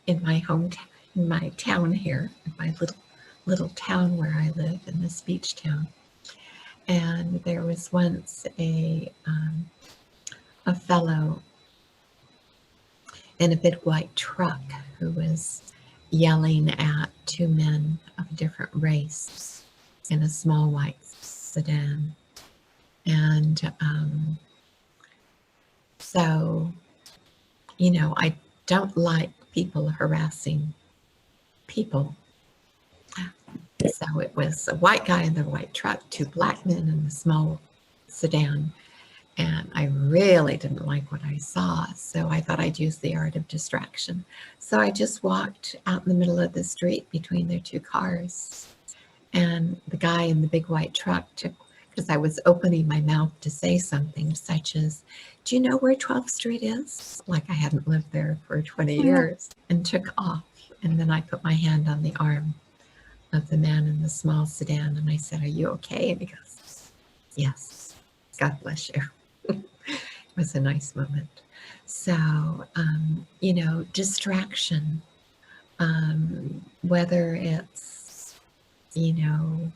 in my hometown, in my town here, in my little town where I live, in this beach town. And there was once a fellow in a big white truck who was yelling at 2 men of a different race in a small white sedan. And so, I don't like people harassing people. So it was a white guy in the white truck, 2 black men in the small sedan. And I really didn't like what I saw, so I thought I'd use the art of distraction. So I just walked out in the middle of the street between their two cars. And the guy in the big white truck took, because I was opening my mouth to say something such as, do you know where 12th Street is? Like I hadn't lived there for 20 years, and took off. And then I put my hand on the arm of the man in the small sedan, and I said, are you okay? And he goes, yes, God bless you. It was a nice moment. So, you know, distraction, whether it's, you know,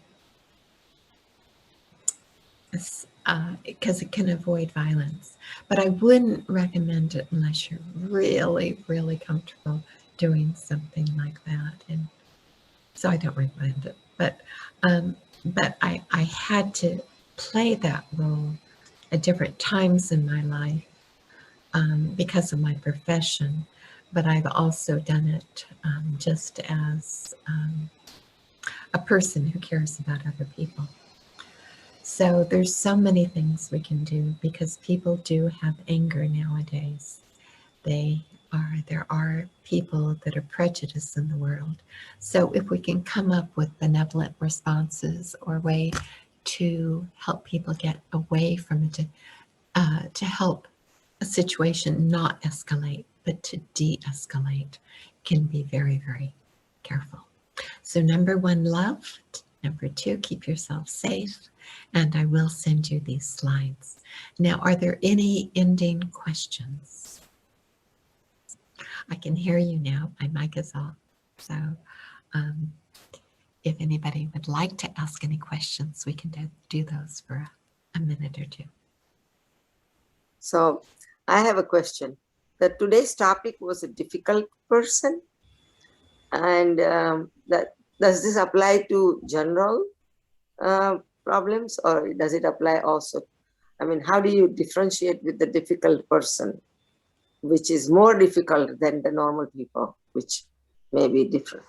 because it can avoid violence. But I wouldn't recommend it unless you're really, really comfortable doing something like that. And so I don't recommend it. But I had to play that role at different times in my life because of my profession. But I've also done it just as a person who cares about other people. So there's so many things we can do because people do have anger nowadays. There are people that are prejudiced in the world. So if we can come up with benevolent responses or a way to help people get away from it, to help a situation not escalate, but to de-escalate, can be very, very careful. So number one, love. Number two, keep yourself safe. And I will send you these slides. Now, are there any ending questions? I can hear you now. My mic is off. So if anybody would like to ask any questions, we can do those for a minute or two. So I have a question. That today's topic was a difficult person. And does this apply to general problems, or does it apply also? I mean, how do you differentiate with the difficult person, which is more difficult than the normal people, which may be different?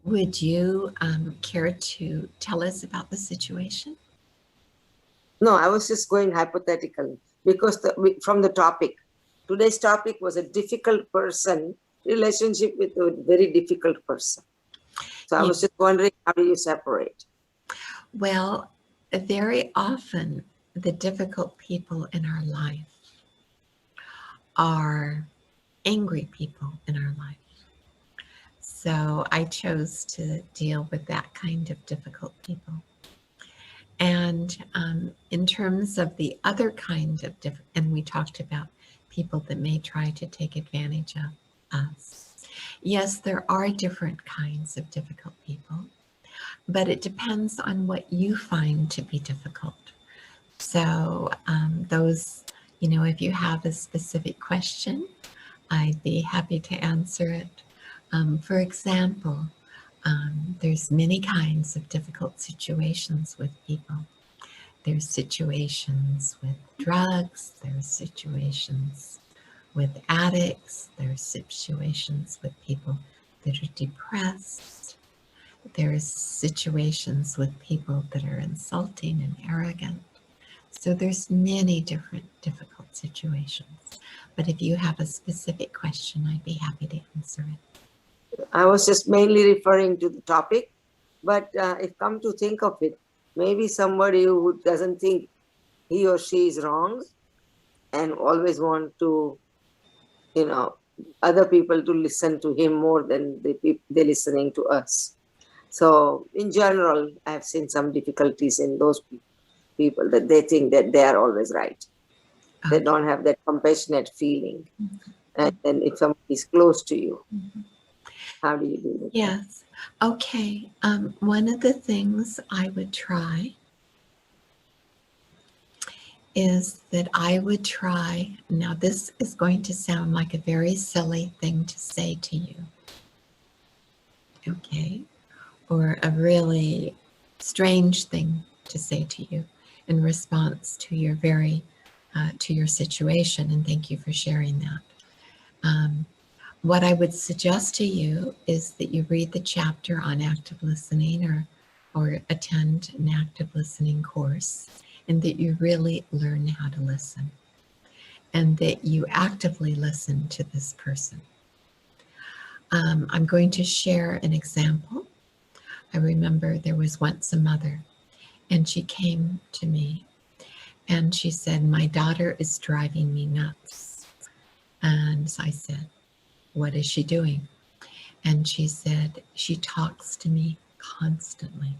Would you care to tell us about the situation? No, I was just going hypothetically because from the topic, today's topic was a difficult person relationship with a very difficult person. So I was just wondering, how do you separate? Well, very often the difficult people in our life are angry people in our life. So I chose to deal with that kind of difficult people. And in terms of the other kind of and we talked about people that may try to take advantage of us. Yes, there are different kinds of difficult people, but it depends on what you find to be difficult. So those, you know, if you have a specific question, I'd be happy to answer it. For example, there's many kinds of difficult situations with people. There's situations with drugs, there's situations with addicts, there's situations with people that are depressed, there's situations with people that are insulting and arrogant. So there's many different difficult situations. But if you have a specific question, I'd be happy to answer it. I was just mainly referring to the topic, but if come to think of it, maybe somebody who doesn't think he or she is wrong and always want to, you know, other people to listen to him more than they're listening to us. So in general, I've seen some difficulties in those people that they think that they are always right. Okay. They don't have that compassionate feeling. Mm-hmm. And if somebody is close to you, mm-hmm. How do you do that? Yes. Okay. One of the things I would try is that I would try, now this is going to sound like a very silly thing to say to you, okay, or a really strange thing to say to you in response to your to your situation, and thank you for sharing that. What I would suggest to you is that you read the chapter on active listening or attend an active listening course. and that you really learn how to listen, and that you actively listen to this person. I'm going to share an example. I remember there was once a mother, and she came to me and she said, "My daughter is driving me nuts." And so I said, "What is she doing?" And she said, "She talks to me constantly.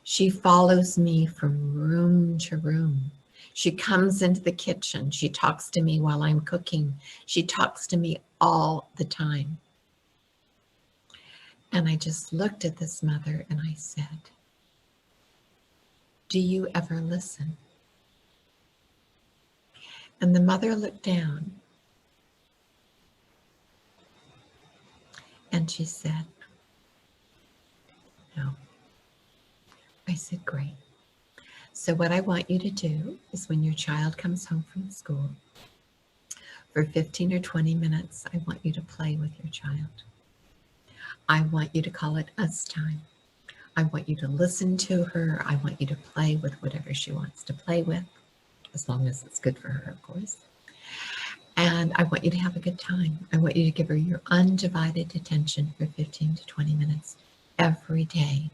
She follows me from room to room. She comes into the kitchen. She talks to me while I'm cooking. She talks to me all the time." And I just looked at this mother and I said, "Do you ever listen?" And the mother looked down and she said, "No." I said, "Great. So what I want you to do is when your child comes home from school, for 15 or 20 minutes, I want you to play with your child. I want you to call it us time. I want you to listen to her. I want you to play with whatever she wants to play with, as long as it's good for her, of course. And I want you to have a good time. I want you to give her your undivided attention for 15 to 20 minutes every day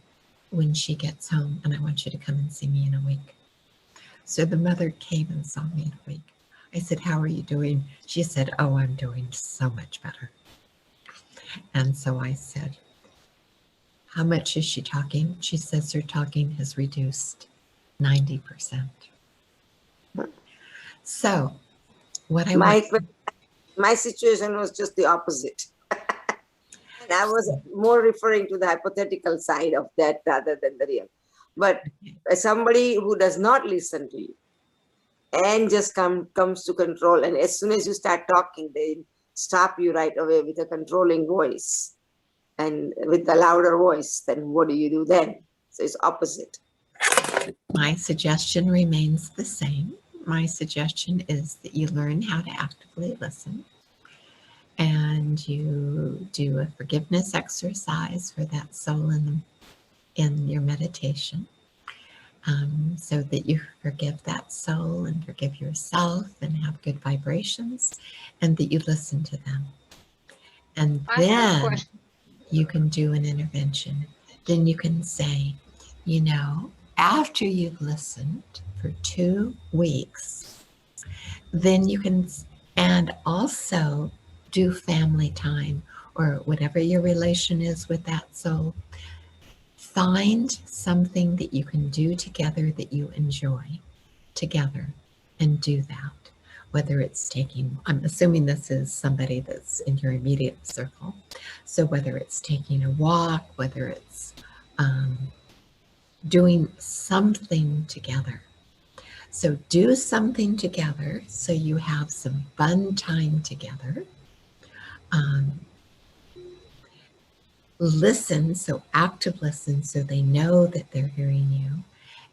when she gets home. And I want you to come and see me in a week." So the mother came and saw me in a week. I said, "How are you doing?" She said, "Oh, I'm doing so much better." And so I said, "How much is she talking?" She says her talking has reduced 90%. So what I want... My situation was just the opposite. And I was more referring to the hypothetical side of that rather than the real. But somebody who does not listen to you and just comes to control, and as soon as you start talking, they stop you right away with a controlling voice and with a louder voice, then what do you do then? So it's opposite. My suggestion remains the same. My suggestion is that you learn how to actively listen, and you do a forgiveness exercise for that soul in your meditation, so that you forgive that soul and forgive yourself and have good vibrations, and that you listen to them. And then you can do an intervention. Then you can say, you know, after you've listened for 2 weeks, then you can, and also do family time or whatever your relation is with that soul. Find something that you can do together that you enjoy together and do that. Whether it's taking, I'm assuming this is somebody that's in your immediate circle. So whether it's taking a walk, whether it's doing something together. So do something together so you have some fun time together. Listen, so active listen, so they know that they're hearing you.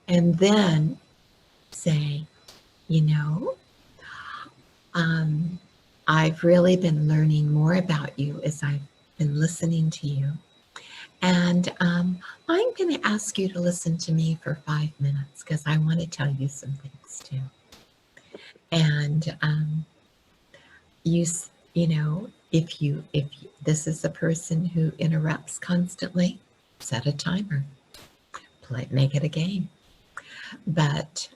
And then say, you know, I've really been learning more about you as I've been listening to you. And I'm going to ask you to listen to me for 5 minutes because I want to tell you some things too. And you know, if this is a person who interrupts constantly, set a timer, make it a game. But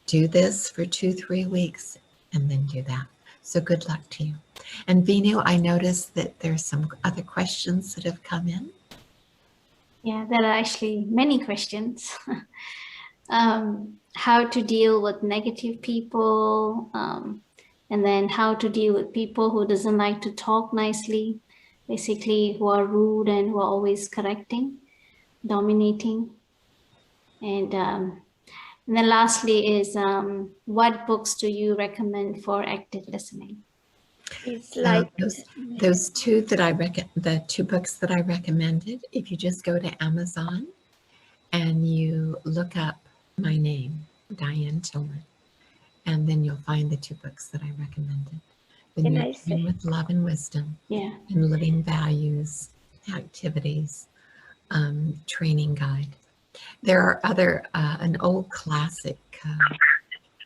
do this for 2-3 weeks and then do that. So good luck to you. And Vinu, I noticed that there's some other questions that have come in. Yeah, there are actually many questions. How to deal with negative people, and then how to deal with people who doesn't like to talk nicely, basically who are rude and who are always correcting, dominating. And then lastly is, what books do you recommend for active listening? It's like those two that the 2 books that I recommended, if you just go to Amazon and you look up my name, Diane Tillman, and then you'll find the 2 books that I recommended. The Nurturing with Love and Wisdom, Yeah, and Living Values, Activities, Training Guide. There are other, an old classic,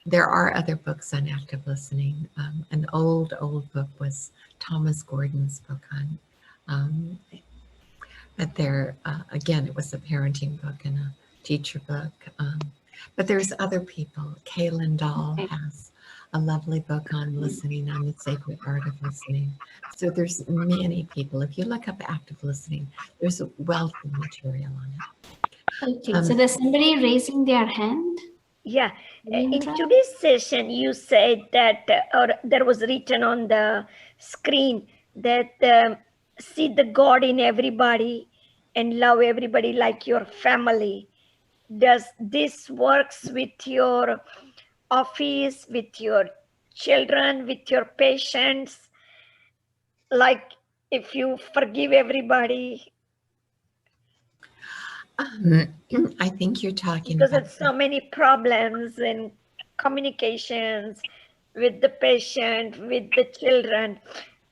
there are other books on active listening. An old book was Thomas Gordon's book on, but there, again, it was a parenting book and a teacher book. But there's other people. Kaylin Dahl has a lovely book on listening, on the sacred art of listening. So there's many people. If you look up active listening, there's a wealth of material on it. Okay, so there's somebody raising their hand. Yeah. In Indra? today's session, you said that, or there was written on the screen that see the God in everybody and love everybody like your family. Does this works with your office, with your children, with your patients? Like if you forgive everybody, I think you're talking because about. there's so many problems in communications with the patient, with the children,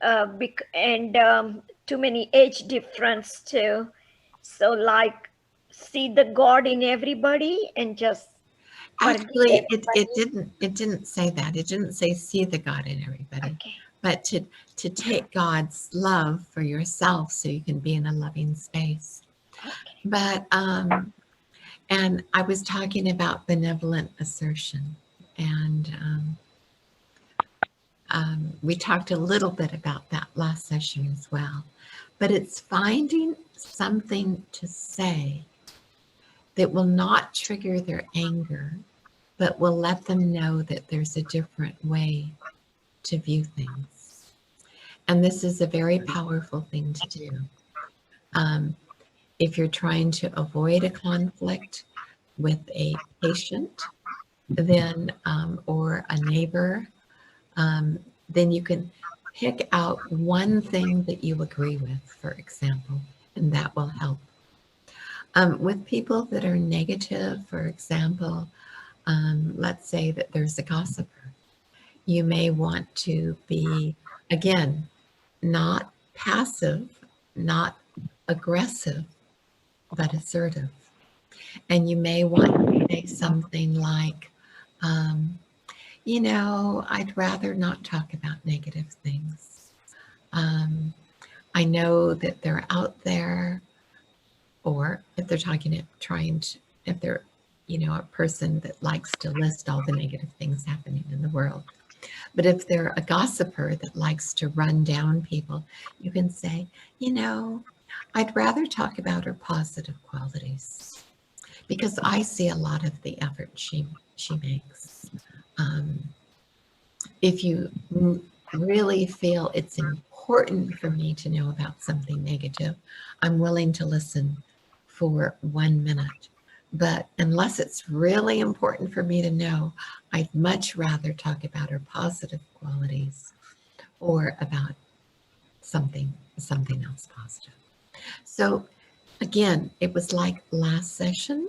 and too many age difference too. So like see the God in everybody and just forgive Actually, everybody. it didn't say that. It didn't say see the God in everybody, Okay. but to take God's love for yourself so you can be in a loving space. Okay. But and I was talking about benevolent assertion, and we talked a little bit about that last session as well. But it's finding something to say that will not trigger their anger, but will let them know that there's a different way to view things. And this is a very powerful thing to do. If you're trying to avoid a conflict with a patient, then or a neighbor, then you can pick out one thing that you agree with, for example, and that will help. With people that are negative, for example, let's say that there's a gossiper. You may want to be, again, not passive, not aggressive, but assertive. And you may want to say something like, you know, I'd rather not talk about negative things. I know that they're out there, or if they're if they're, you know, a person that likes to list all the negative things happening in the world. But if they're a gossiper that likes to run down people, you can say, you know, I'd rather talk about her positive qualities because I see a lot of the effort she makes. If you really feel it's important for me to know about something negative, I'm willing to listen for 1 minute. But unless it's really important for me to know, I'd much rather talk about her positive qualities or about something else positive. So again, it was like last session,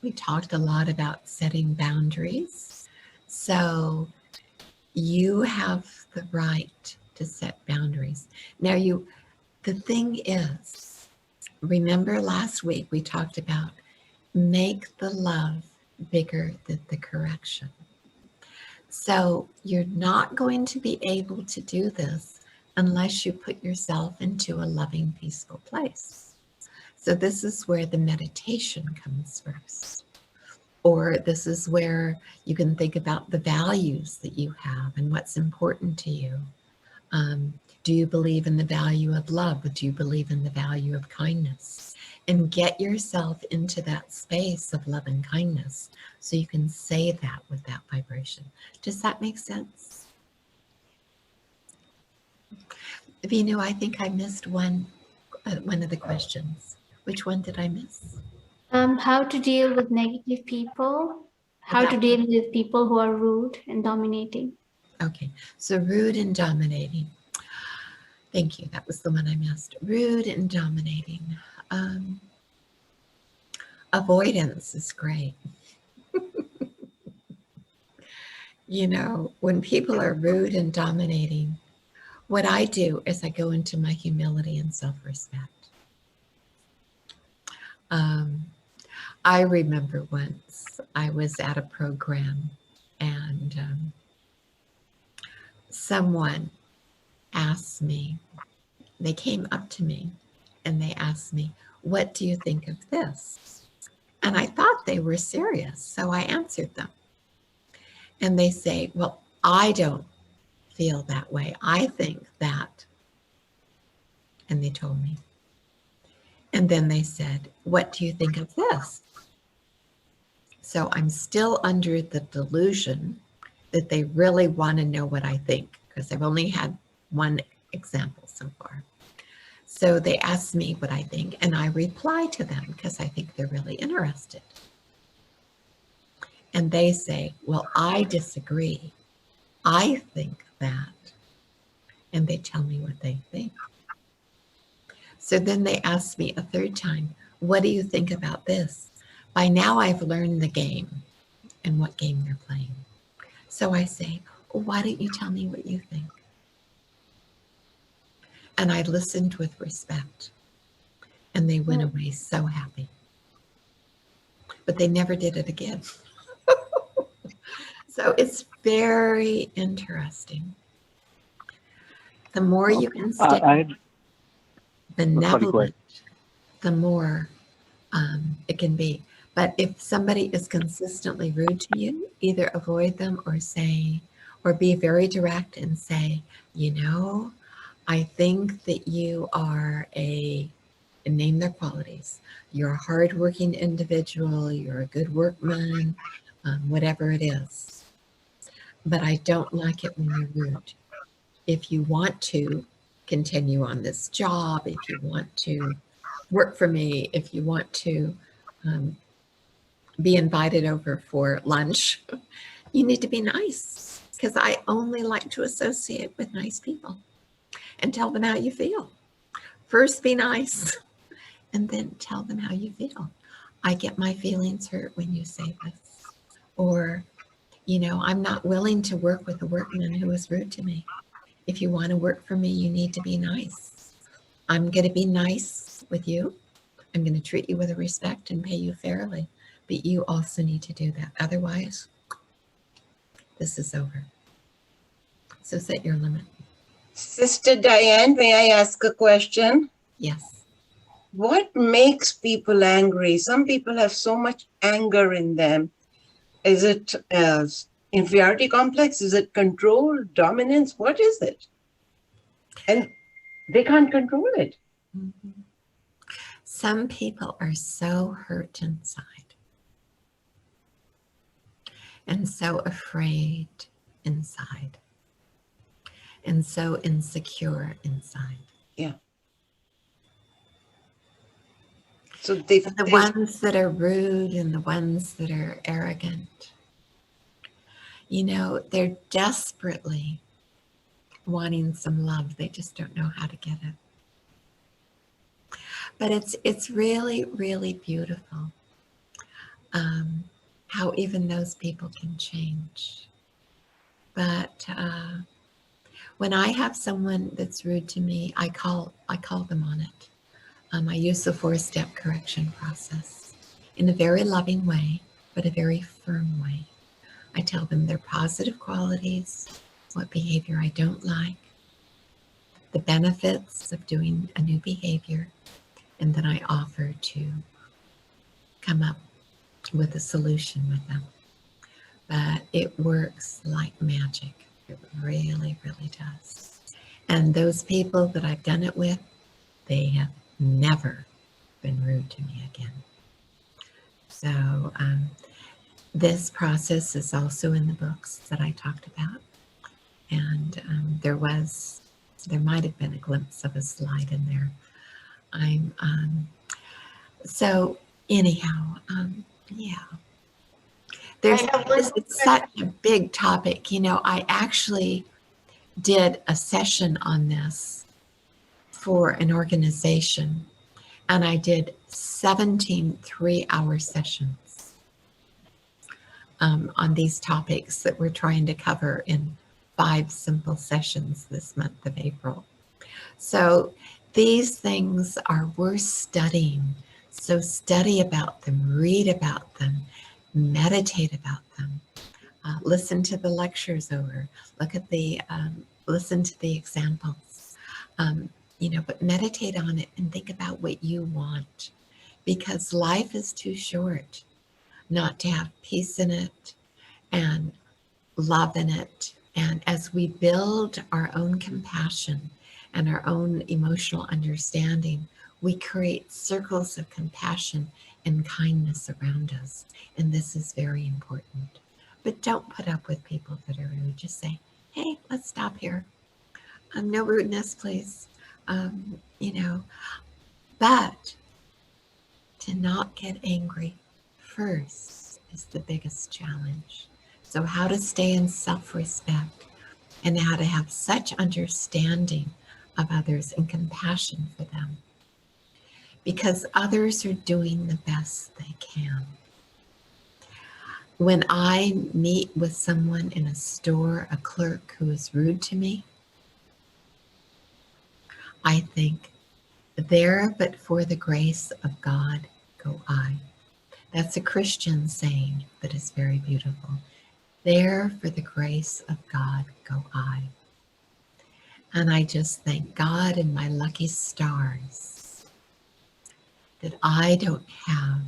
we talked a lot about setting boundaries. So you have the right to set boundaries. Now the thing is, remember last week we talked about make the love bigger than the correction. So you're not going to be able to do this unless you put yourself into a loving, peaceful place. So this is where the meditation comes first. Or this is where you can think about the values that you have and what's important to you. Do you believe in the value of love? Do you believe in the value of kindness? And get yourself into that space of love and kindness so you can say that with that vibration. Does that make sense? Vinu, I think I missed one of the questions. Which one did I miss? How to deal with negative people, how to deal with people who are rude and dominating. Okay, so rude and dominating. Thank you, that was the one I missed. Rude and dominating. Avoidance is great. You know, when people are rude and dominating, what I do is I go into my humility and self-respect. I remember once I was at a program and someone asked me, they came up to me and they asked me, what do you think of this? And I thought they were serious, so I answered them. And they say, well, I don't feel that way. I think that. And they told me. And then they said, what do you think of this? So I'm still under the delusion that they really want to know what I think, because I've only had one example so far. So they ask me what I think, and I reply to them because I think they're really interested. And they say, well, I disagree. I think that. And they tell me what they think. So then they ask me a third time, what do you think about this? By now I've learned the game and what game they're playing. So I say, well, why don't you tell me what you think? And I listened with respect. And they went away so happy. But they never did it again. So it's very interesting. The more you can stay benevolent, the more it can be. But if somebody is consistently rude to you, either avoid them or say, or be very direct and say, you know, I think that you are and name their qualities. You're a hardworking individual, you're a good workman, whatever it is. But I don't like it when you're rude. If you want to continue on this job, if you want to work for me, if you want to be invited over for lunch, you need to be nice, because I only like to associate with nice people. And tell them how you feel. First be nice, and then tell them how you feel. I get my feelings hurt when you say this. Or, you know, I'm not willing to work with a workman who is rude to me. If you want to work for me, you need to be nice. I'm going to be nice with you. I'm going to treat you with respect and pay you fairly. But you also need to do that. Otherwise, this is over. So set your limit. Sister Diane, may I ask a question? Yes. What makes people angry? Some people have so much anger in them. Is it inferiority complex? Is it control, dominance? What is it? And they can't control it. Mm-hmm. Some people are so hurt inside and so afraid inside and so insecure inside. Yeah. So the ones that are rude and the ones that are arrogant, you know, they're desperately wanting some love. They just don't know how to get it. But it's really, really beautiful how even those people can change. But when I have someone that's rude to me, I call them on it. I use the 4-step correction process in a very loving way, but a very firm way. I tell them their positive qualities, what behavior I don't like, the benefits of doing a new behavior, and then I offer to come up with a solution with them. But it works like magic. It really, really does. And those people that I've done it with, they have never been rude to me again. So this process is also in the books that I talked about. And there might have been a glimpse of a slide in there. So anyhow, yeah. It's such a big topic. You know, I actually did a session on this for an organization, and I did 17 3-hour sessions on these topics that we're trying to cover in 5 simple sessions this month of April. So these things are worth studying So study about them, read about them, meditate about them, listen to the lectures over, listen to the examples, but meditate on it and think about what you want, because life is too short not to have peace in it and love in it. And as we build our own compassion and our own emotional understanding, we create circles of compassion and kindness around us. And this is very important. But don't put up with people that are rude. Just say, hey, let's stop here. No rudeness, please. But to not get angry first is the biggest challenge. So how to stay in self-respect and how to have such understanding of others and compassion for them, because others are doing the best they can. When I meet with someone in a store, a clerk who is rude to me, I think, there but for the grace of God go I. That's a Christian saying that is very beautiful. There for the grace of God go I. And I just thank God and my lucky stars that I don't have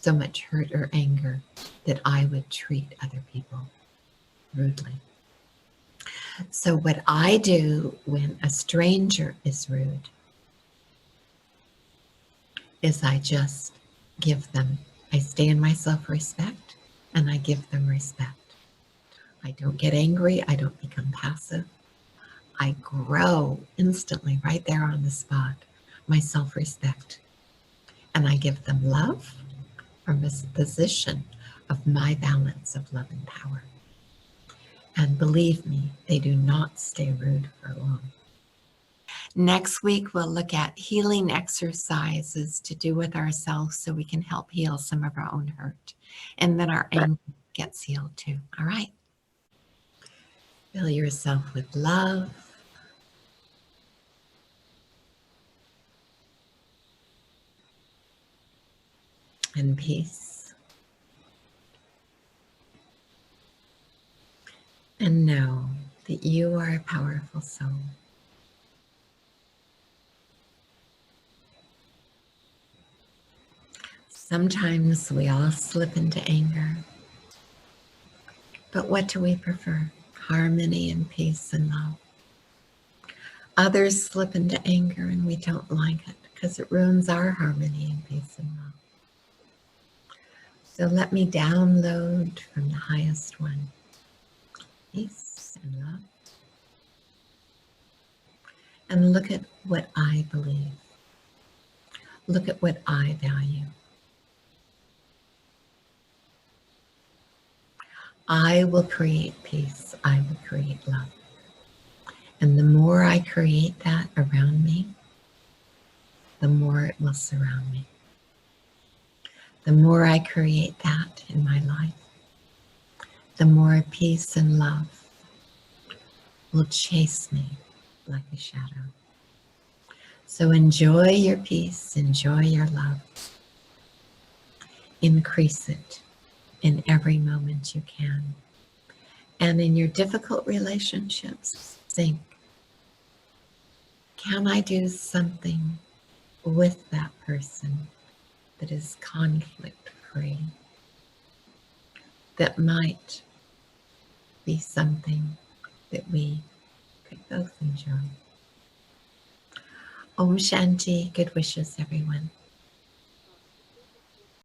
so much hurt or anger that I would treat other people rudely. So what I do when a stranger is rude is I just give them, I stay in my self-respect and I give them respect. I don't get angry, I don't become passive. I grow instantly right there on the spot, my self-respect. And I give them love from a position of my balance of love and power. And believe me, they do not stay rude for long. Next week, we'll look at healing exercises to do with ourselves so we can help heal some of our own hurt. And then our anger gets healed too. All right. Fill yourself with love. And peace. And know that you are a powerful soul. Sometimes we all slip into anger. But what do we prefer? Harmony and peace and love. Others slip into anger and we don't like it because it ruins our harmony and peace and love. So let me download from the highest one, peace and love. And look at what I believe. Look at what I value. I will create peace. I will create love. And the more I create that around me, the more it will surround me. The more I create that in my life, the more peace and love will chase me like a shadow. So enjoy your peace, enjoy your love. Increase it in every moment you can. And in your difficult relationships, think, can I do something with that person that is conflict-free? That might be something that we could both enjoy. Om Shanti, good wishes everyone.